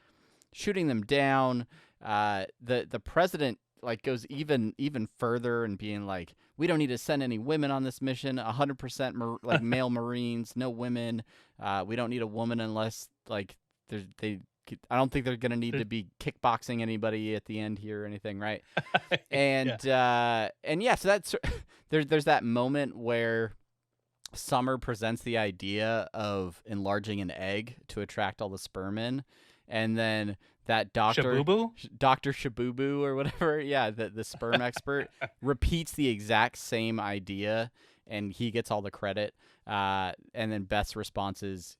shooting them down. The president goes even further and being like, we don't need to send any women on this mission. 100% male Marines, no women. We don't need a woman unless I don't think they're gonna need to be kickboxing anybody at the end here or anything, right? And yeah, so that's there's that moment where Summer presents the idea of enlarging an egg to attract all the sperm in, and then that Dr. Shabubu or whatever, the sperm expert, repeats the exact same idea, and he gets all the credit. And then Beth's response is,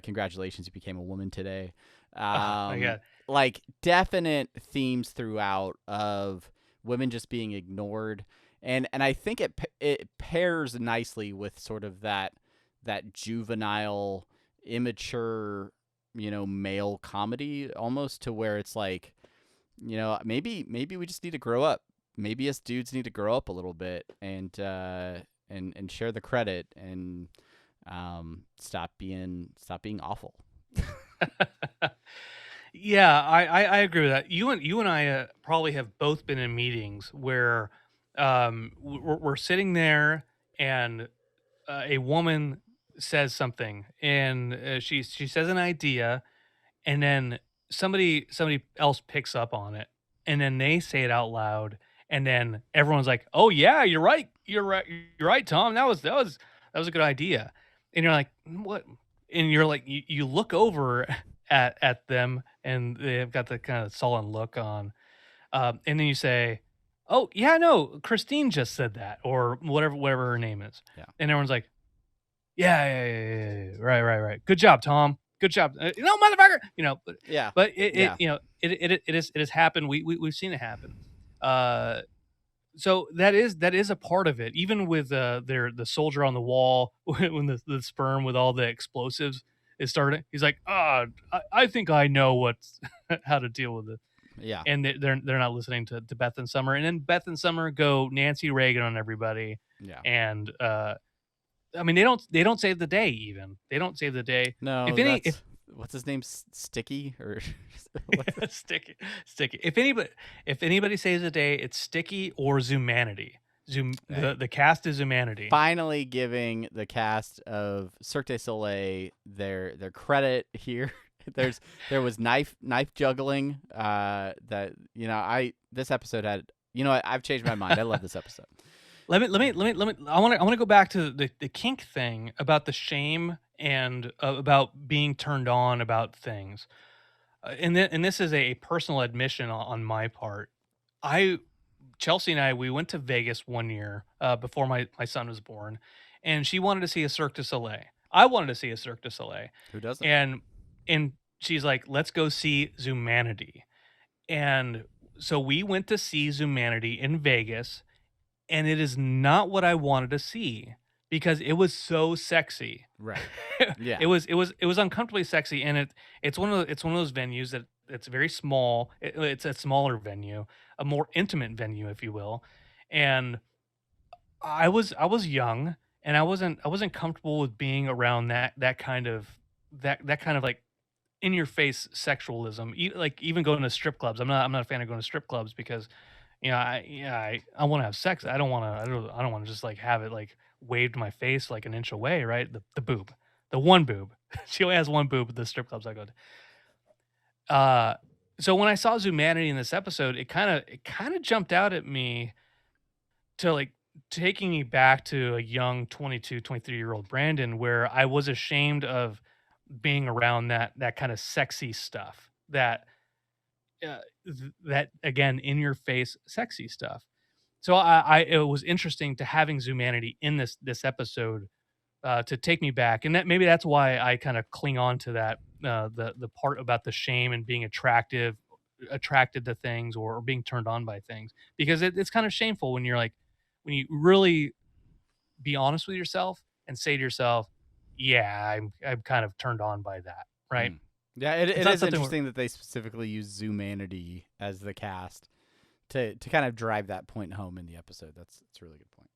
congratulations, you became a woman today. Definite themes throughout of women just being ignored. And I think it pairs nicely with sort of that juvenile, immature, male comedy, almost, to where it's like, maybe we just need to grow up. Maybe us dudes need to grow up a little bit and share the credit and stop being awful. Yeah, I agree with that. You and I probably have both been in meetings where we're sitting there, and a woman says something, and she says an idea, and then somebody else picks up on it, and then they say it out loud, and then everyone's like, "Oh yeah, you're right, Tom. That was a good idea." And you're like, "What?" And you're like, you look over at them, and they've got the kind of sullen look on, and then you say, "Oh yeah, no, Christine just said that," or whatever her name is. Yeah. And everyone's like, yeah, right. Good job, Tom. Good job. No, motherfucker. Yeah. But it has happened. We've seen it happen. So that is a part of it. Even with the soldier on the wall, when the sperm with all the explosives is starting, he's like, I think I know how to deal with it. Yeah. And they're not listening to Beth and Summer, and then Beth and Summer go Nancy Reagan on everybody. Yeah. And I mean, they don't save the day. Even they don't save the day. No. What's his name? Sticky or Sticky. If anybody saves the day, it's Sticky or Zoomanity. The cast is Zoomanity. Finally giving the cast of Cirque du Soleil their credit here. There was knife juggling. This episode had. I've changed my mind. I love this episode. Let me. I want to go back to the kink thing about the shame and about being turned on about things. And this is a personal admission on my part. Chelsea and I, we went to Vegas one year before my son was born, and she wanted to see a Cirque du Soleil. I wanted to see a Cirque du Soleil. Who doesn't? And and she's like, let's go see Zumanity. And so we went to see Zumanity in Vegas, and it is not what I wanted to see because it was so sexy. Right. Yeah. It was uncomfortably sexy, and it's one of those venues that it's very small. It's a smaller venue, a more intimate venue, if you will. And I was young, and I wasn't comfortable with being around that kind of like in your face sexualism. Like even going to strip clubs. I'm not a fan of going to strip clubs because I want to have sex. I don't want to just like have it like waved in my face like an inch away, right? The boob. The one boob. She only has one boob at the strip clubs I go to. So when I saw Zumanity in this episode, it kind of jumped out at me to like taking me back to a young 22, 23-year-old Brandon, where I was ashamed of being around that kind of sexy stuff, that again, in your face sexy stuff. So it was interesting to having Zumanity in this episode to take me back, and that maybe that's why I kind of cling on to that the part about the shame and being attracted to things or being turned on by things, because it's kind of shameful when you're like, when you really be honest with yourself and say to yourself, yeah, I'm kind of turned on by that, right? Yeah, it is interesting that they specifically use Zumanity as the cast to kind of drive that point home in the episode. That's a really good point.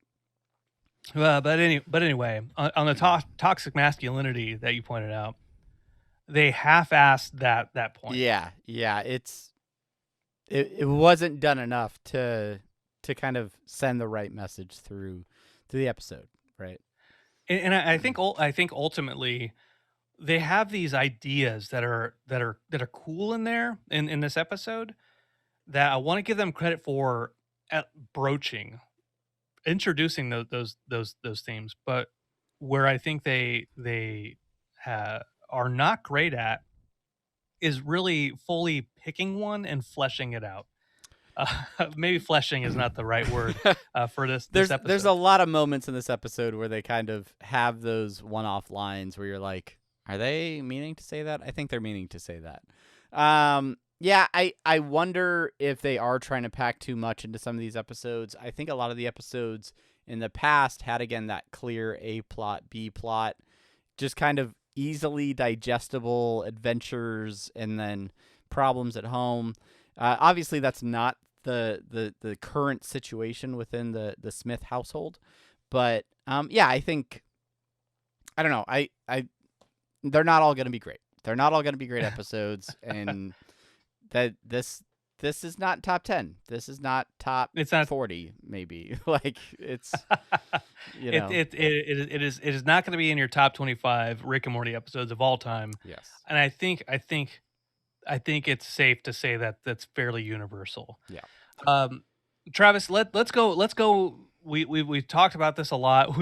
But anyway, on the toxic masculinity that you pointed out, they half-assed that point. Yeah, it wasn't done enough to kind of send the right message through the episode, right? And I think ultimately they have these ideas that are cool in there in this episode that I want to give them credit for broaching, introducing those themes, but where I think they are not great at is really fully picking one and fleshing it out. Maybe fleshing is not the right word for this episode. There's a lot of moments in this episode where they kind of have those one-off lines where you're like, are they meaning to say that? I think they're meaning to say that. Yeah, I wonder if they are trying to pack too much into some of these episodes. I think a lot of the episodes in the past had, again, that clear A plot, B plot, just kind of easily digestible adventures and then problems at home. Obviously, that's not the current situation within the Smith household, but yeah, I think, I don't know, I they're not all going to be great. They're not all going to be great episodes, and that this is not top 10. This is not top. It's not 40, maybe. Like it's, you know, it is not going to be in your top 25 Rick and Morty episodes of all time. Yes, and I think it's safe to say that that's fairly universal. Yeah. Travis, let's go. We've talked about this a lot.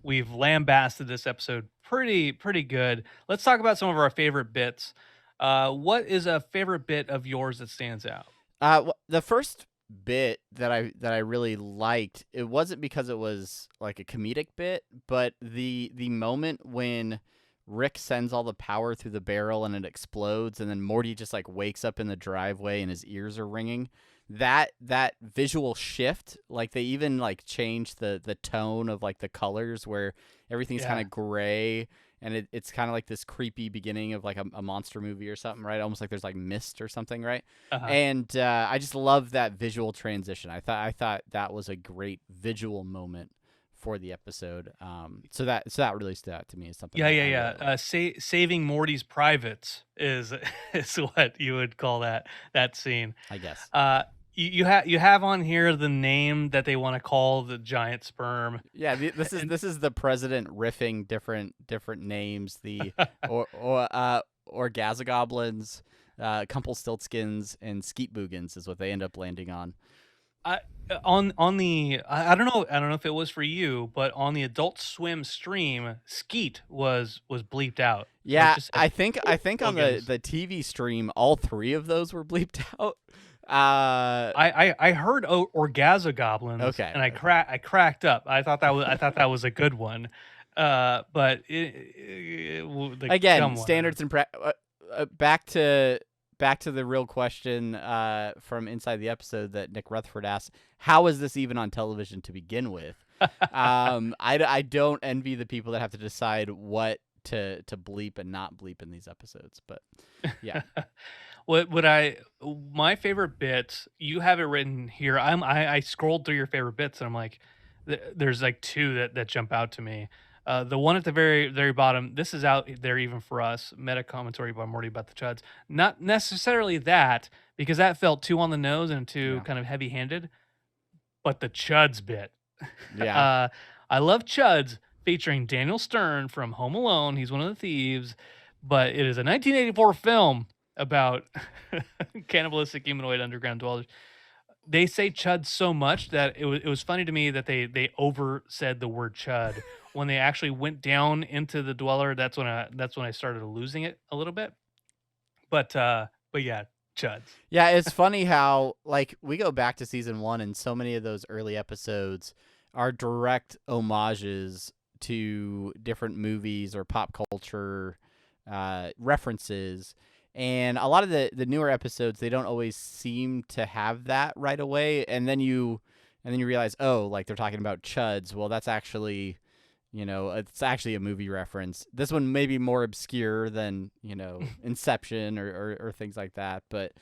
We've lambasted this episode pretty good. Let's talk about some of our favorite bits. What is a favorite bit of yours that stands out? The first bit that I really liked, it wasn't because it was like a comedic bit, but the moment when Rick sends all the power through the barrel and it explodes, and then Morty just like wakes up in the driveway and his ears are ringing. That visual shift, like they even like changed the tone of like the colors where everything's kind of gray, and it's kind of like this creepy beginning of like a monster movie or something, right? Almost like there's like mist or something, right? Uh-huh. And I just love that visual transition. I thought that was a great visual moment for the episode. So that really stood out to me as something. Yeah. Saving Morty's privates is what you would call that scene, I guess. You have on here the name that they want to call the giant sperm. Yeah, this is the president riffing different names. The Orgazagoblins, Kumpelstiltskins, and Skeetboogans is what they end up landing on. I don't know if it was for you, but on the Adult Swim stream, Skeet was bleeped out. Yeah, I think on the TV stream, all three of those were bleeped out. I heard Orgazagoblins. Okay, and I cracked up. I thought that was a good one. But again, standards and back to the real question from inside the episode that Nick Rutherford asked: how is this even on television to begin with? I don't envy the people that have to decide what to bleep and not bleep in these episodes, but yeah. My favorite bits, you have it written here. I scrolled through your favorite bits and I'm like, there's like two that jump out to me. The one at the very, very bottom, this is out there even for us, meta commentary by Morty about the Chuds. Not necessarily that, because that felt too on the nose and too kind of heavy handed, but the Chuds bit. Yeah. I love Chuds featuring Daniel Stern from Home Alone. He's one of the thieves, but it is a 1984 film about cannibalistic humanoid underground dwellers. They say Chud so much that it was funny to me that they over said the word Chud when they actually went down into the dweller. That's when I started losing it a little bit. But yeah, Chuds. Yeah, it's funny how like we go back to season 1 and so many of those early episodes are direct homages to different movies or pop culture references. And a lot of the newer episodes, they don't always seem to have that right away. And then you realize, oh, like they're talking about Chuds. Well, that's actually, it's actually a movie reference. This one may be more obscure than, Inception or things like that. But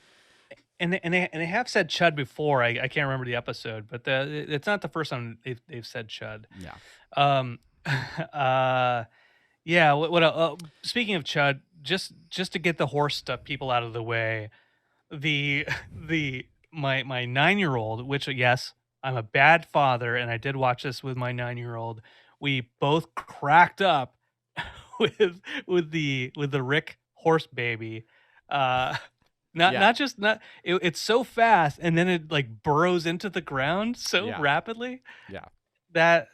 and they have said Chud before. I can't remember the episode, but it's not the first time they've said Chud. Yeah. Yeah. What speaking of Chud, just to get the horse stuff people out of the way, my 9-year-old, which yes, I'm a bad father, and I did watch this with my 9-year-old. We both cracked up with the Rick horse baby. It's so fast, and then it like burrows into the ground so rapidly. Yeah. That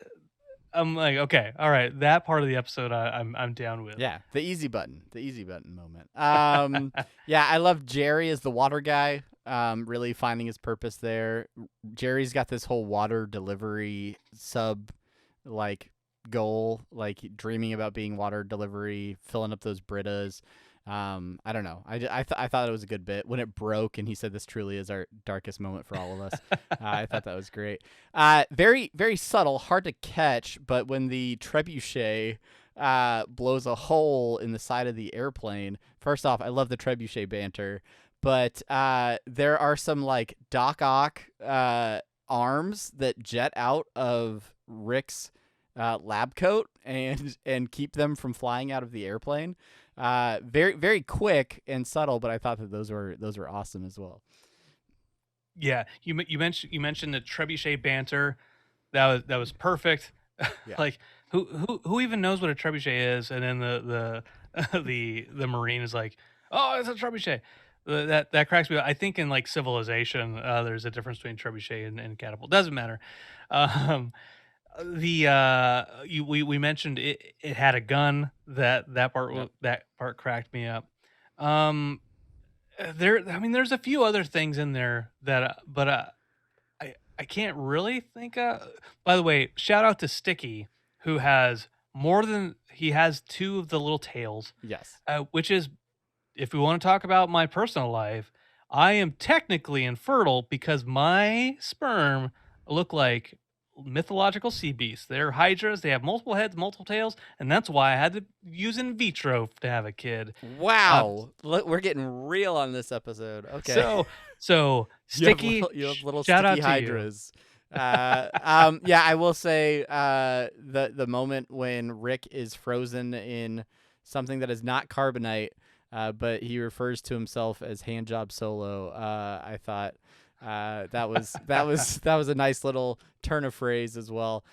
I'm like, okay, all right, that part of the episode I'm down with. Yeah, the easy button moment. Yeah, I love Jerry as the water guy. Really finding his purpose there. Jerry's got this whole water delivery goal, like dreaming about being water delivery, filling up those Britas. I don't know. I thought it was a good bit when it broke and he said this truly is our darkest moment for all of us. I thought that was great. Very, very subtle, hard to catch, but when the trebuchet blows a hole in the side of the airplane, first off, I love the trebuchet banter, but there are some like Doc Ock arms that jet out of Rick's lab coat and keep them from flying out of the airplane. Very, very quick and subtle, but I thought that those were awesome as well. Yeah, you mentioned the trebuchet banter. That was perfect. Yeah. Like who even knows what a trebuchet is? And then the Marine is like, oh, it's a trebuchet. That cracks me up. I think in like Civilization, there's a difference between trebuchet and catapult. Doesn't matter. We mentioned it had a gun. That part cracked me up. There's a few other things in there but I can't really think of. By the way, shout out to Sticky, who has he has 2 of the little tails. Yes. Which is, if we want to talk about my personal life, I am technically infertile because my sperm look like mythological sea beasts. They're hydras. They have multiple heads, multiple tails, and that's why I had to use in vitro to have a kid. Wow, look, we're getting real on this episode. Okay, so Sticky, you have little shout sticky out to hydras. Yeah, I will say the moment when Rick is frozen in something that is not carbonite, but he refers to himself as Handjob Solo. I thought. That was a nice little turn of phrase as well.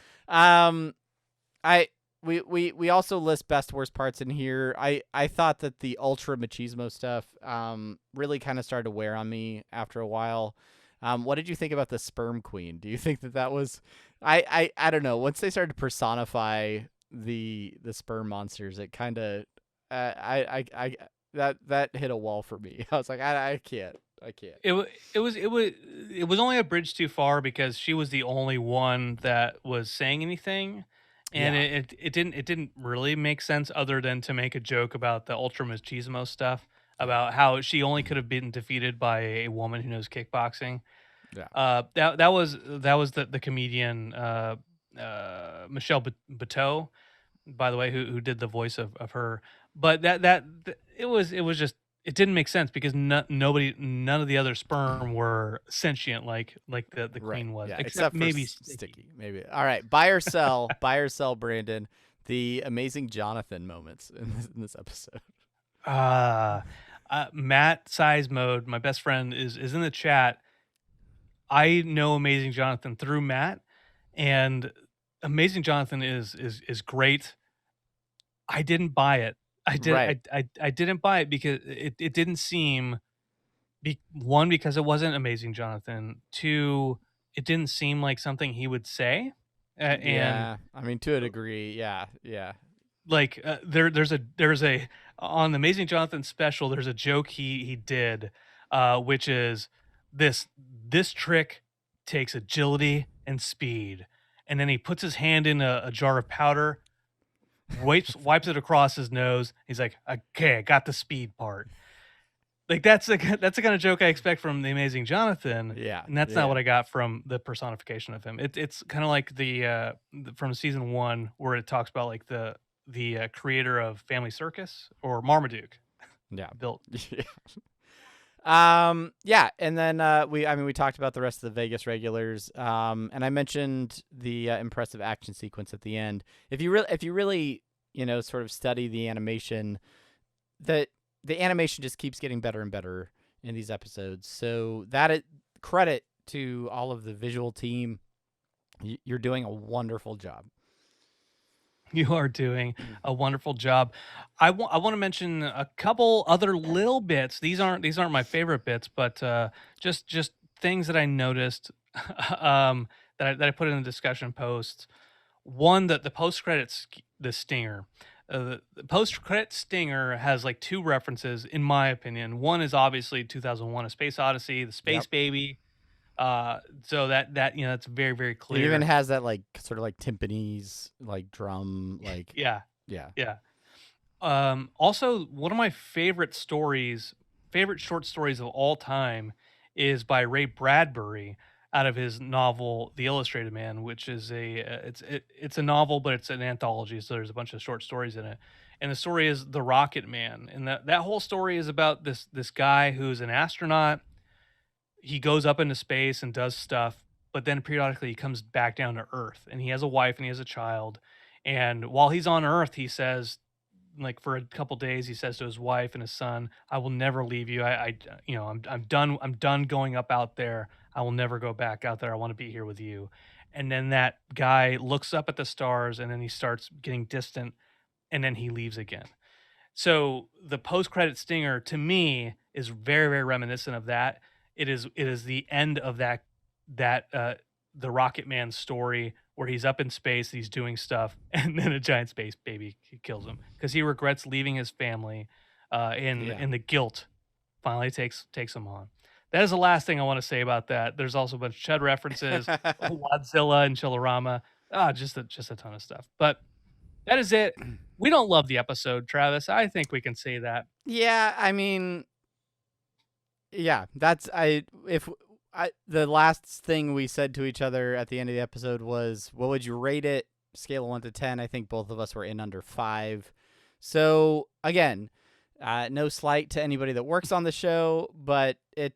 We also list best worst parts in here. I thought that the ultra machismo stuff really kind of started to wear on me after a while. What did you think about the sperm queen? Do you think that was I don't know, once they started to personify the sperm monsters, it kind of that hit a wall for me. I was like, I can't. It was only a bridge too far because she was the only one that was saying anything, and it didn't really make sense other than to make a joke about the ultra machismo stuff. about how she only could have been defeated by a woman who knows kickboxing. Yeah. That was the comedian Michelle Bateau, by the way, who did the voice of her. But it was just, it didn't make sense because none of the other sperm were sentient like the queen was, Yeah, except for maybe Sticky. Maybe. All right, buy or sell, buy or sell, Brandon. The amazing Jonathan moments in this episode. Matt Size Mode, my best friend, is in the chat. I know Amazing Jonathan through Matt, and Amazing Jonathan is great. I didn't buy it. I didn't buy it because it didn't seem, one, because it wasn't Amazing Jonathan. Two, it didn't seem like something he would say. Yeah, I mean, to a degree, yeah. Like there's a on the Amazing Jonathan special, there's a joke he did, which is this trick takes agility and speed, and then he puts his hand in a jar of powder, wipes it across his nose. He's like, okay, I got the speed part. Like that's the kind of joke I expect from the Amazing Jonathan. Yeah, and that's not what I got from the personification of him. It's kind of like the from season 1 where it talks about like the creator of Family Circus or Marmaduke. Yeah, built. Yeah, and then we talked about the rest of the Vegas regulars, and I mentioned the impressive action sequence at the end. If you really sort of study the animation, the animation just keeps getting better and better in these episodes. So credit to all of the visual team. You're doing a wonderful job. You are doing a wonderful job. I want to mention a couple other little bits. These aren't my favorite bits, but just things that I noticed that I put in the discussion post. One, that the post credits, the stinger. The post credit stinger has like 2 references, in my opinion. One is obviously 2001: A Space Odyssey, the Space Baby. So that it's very, very clear. It even has that like sort of like timpanis, like drum, like yeah. Also, one of my favorite short stories of all time is by Ray Bradbury, out of his novel The Illustrated Man, which is it's a novel, but it's an anthology, so there's a bunch of short stories in it. And the story is The Rocket Man, and that whole story is about this guy who's an astronaut. He goes up into space and does stuff, but then periodically he comes back down to Earth, and he has a wife and he has a child. And while he's on Earth, he says, like for a couple days, he says to his wife and his son, "I will never leave you. I'm done. I'm done going up out there. I will never go back out there. I want to be here with you." And then that guy looks up at the stars, and then he starts getting distant, and then he leaves again. So the post-credit stinger, to me, is very, very reminiscent of that. It is the end of that the Rocket Man story, where he's up in space, he's doing stuff, and then a giant space baby kills him because he regrets leaving his family, and the guilt finally takes him on. That is the last thing I want to say about that. There's also a bunch of Chud references, Godzilla and Chillerama, just a ton of stuff. But that is it. We don't love the episode, Travis. I think we can say that. Yeah, I mean, yeah, the last thing we said to each other at the end of the episode was, what would you rate it? Scale of 1 to 10. I think both of us were in under 5. So again, no slight to anybody that works on the show, but it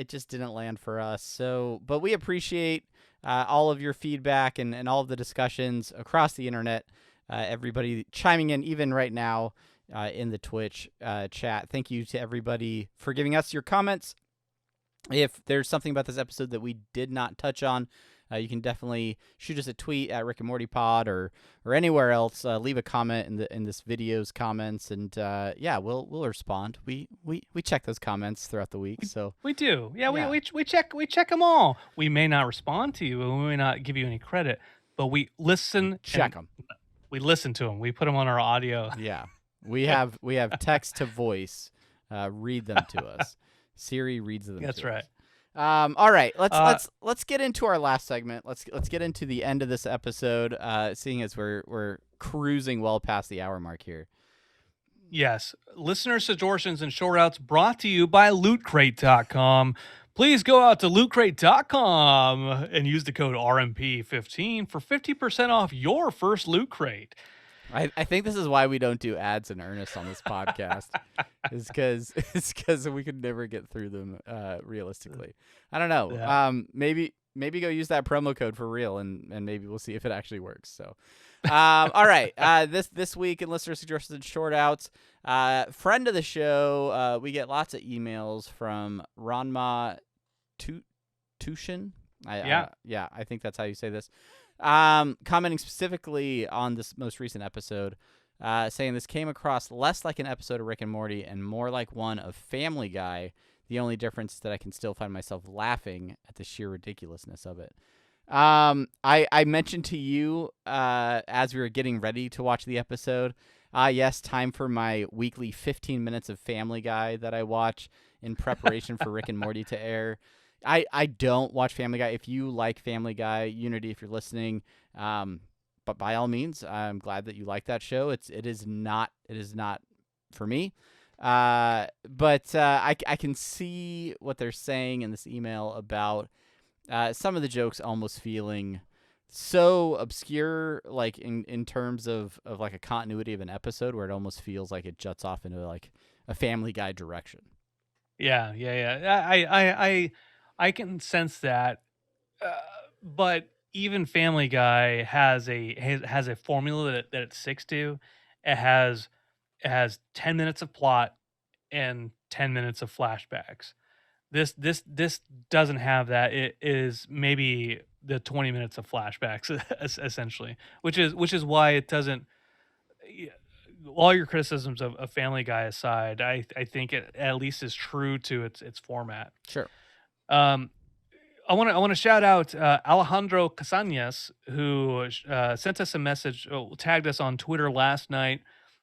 just didn't land for us. So, but we appreciate all of your feedback and all of the discussions across the internet. Everybody chiming in, even right now in the Twitch chat. Thank you to everybody for giving us your comments. If there's something about this episode that we did not touch on, you can definitely shoot us a tweet at Rick and Morty Pod or anywhere else. Leave a comment in this video's comments, and we'll respond. We check those comments throughout the week. So we do. Yeah. We check them all. We may not respond to you, and we may not give you any credit, but we listen. Check them. We listen to them. We put them on our audio. Yeah. We have text to voice. Read them to us. Siri reads them. That's right. All right, let's get into our last segment. Let's get into the end of this episode. Seeing as we're cruising well past the hour mark here. Yes, listener suggestions and short-outs brought to you by lootcrate.com. Please go out to lootcrate.com and use the code RMP15 for 50% off your first Loot Crate. I think this is why we don't do ads in earnest on this podcast. It's because we could never get through them realistically. I don't know. Yeah. Maybe go use that promo code for real, and maybe we'll see if it actually works. So, all right. This week in listener suggested short outs, friend of the show. We get lots of emails from Ranma Tushin. I think that's how you say this. Commenting specifically on this most recent episode, saying this came across less like an episode of Rick and Morty and more like one of Family Guy. The only difference is that I can still find myself laughing at the sheer ridiculousness of it. I mentioned to you as we were getting ready to watch the episode, yes, time for my weekly 15 minutes of Family Guy that I watch in preparation for Rick and Morty to air. I don't watch Family Guy. If you like Family Guy, Unity, if you're listening, but by all means, I'm glad that you like that show. It is not for me. But I can see what they're saying in this email about some of the jokes almost feeling so obscure, like in terms of like a continuity of an episode, where it almost feels like it juts off into like a Family Guy direction. Yeah. I can sense that, but even Family Guy has a formula that it sticks to. It has 10 minutes of plot and 10 minutes of flashbacks. This doesn't have that. It is maybe the 20 minutes of flashbacks essentially, which is why it doesn't. All your criticisms of Family Guy aside, I think it at least is true to its format. Sure. I want to shout out Alejandro Casañas, who sent us a message, tagged us on Twitter last night.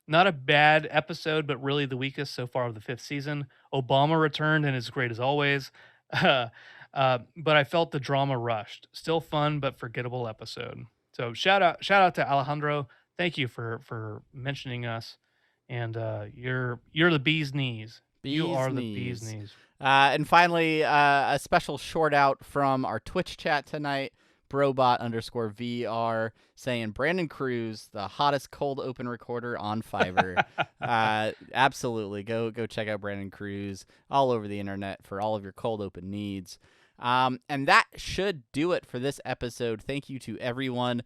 Not a bad episode, but really the weakest so far of the 5th season. Obama returned and is great as always. But I felt the drama rushed. Still fun, but forgettable episode. So shout out to Alejandro. Thank you for mentioning us. And you're the bee's knees. You are the bee's knees. And finally, a special short out from our Twitch chat tonight, Brobot_VR, saying Brandon Cruz, the hottest cold open recorder on Fiverr. Absolutely. Go check out Brandon Cruz all over the internet for all of your cold open needs. And that should do it for this episode. Thank you to everyone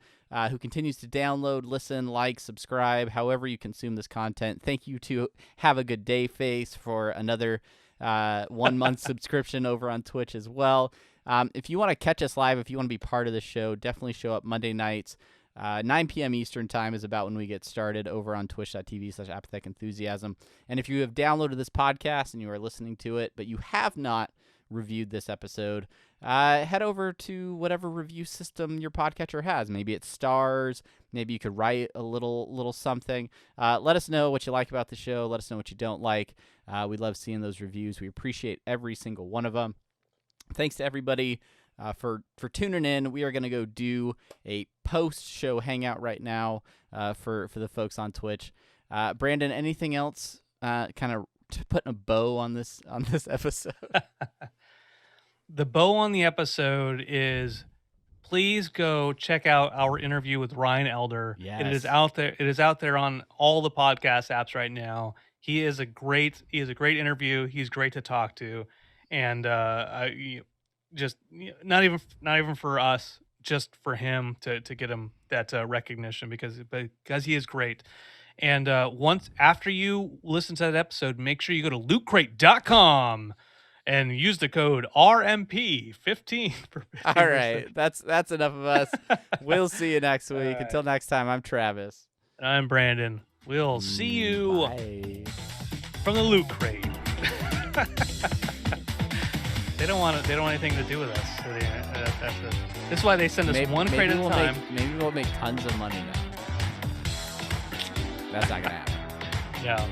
who continues to download, listen, like, subscribe, however you consume this content. Thank you to Have a Good Day Face for another 1 month subscription over on Twitch as well. If you want to catch us live, if you want to be part of the show, definitely show up Monday nights. 9 p.m. Eastern time is about when we get started over on twitch.tv/Apathetic Enthusiasm. And if you have downloaded this podcast and you are listening to it, but you have not reviewed this episode, head over to whatever review system your podcatcher has. Maybe it's stars. Maybe you could write a little something. Let us know what you like about the show. Let us know what you don't like. We love seeing those reviews. We appreciate every single one of them. Thanks to everybody for tuning in. We are going to go do a post-show hangout right now for the folks on Twitch. Brandon, anything else kind of putting a bow on this episode? The bow on the episode is, please go check out our interview with Ryan Elder. Yes. It is out there. It is out there on all the podcast apps right now. He is a great interview. He's great to talk to. And just not even for us, just for him to get him that recognition because he is great. And once after you listen to that episode, make sure you go to lootcrate.com and use the code RMP15 for 15%. All right, that's enough of us. We'll see you next week. Until next time, I'm Travis. And I'm Brandon. We'll see you Bye. from the Loot Crate. They don't want anything to do with us. So this is why they send us one crate at a time. Maybe we'll make tons of money now. That's not gonna happen. Yeah.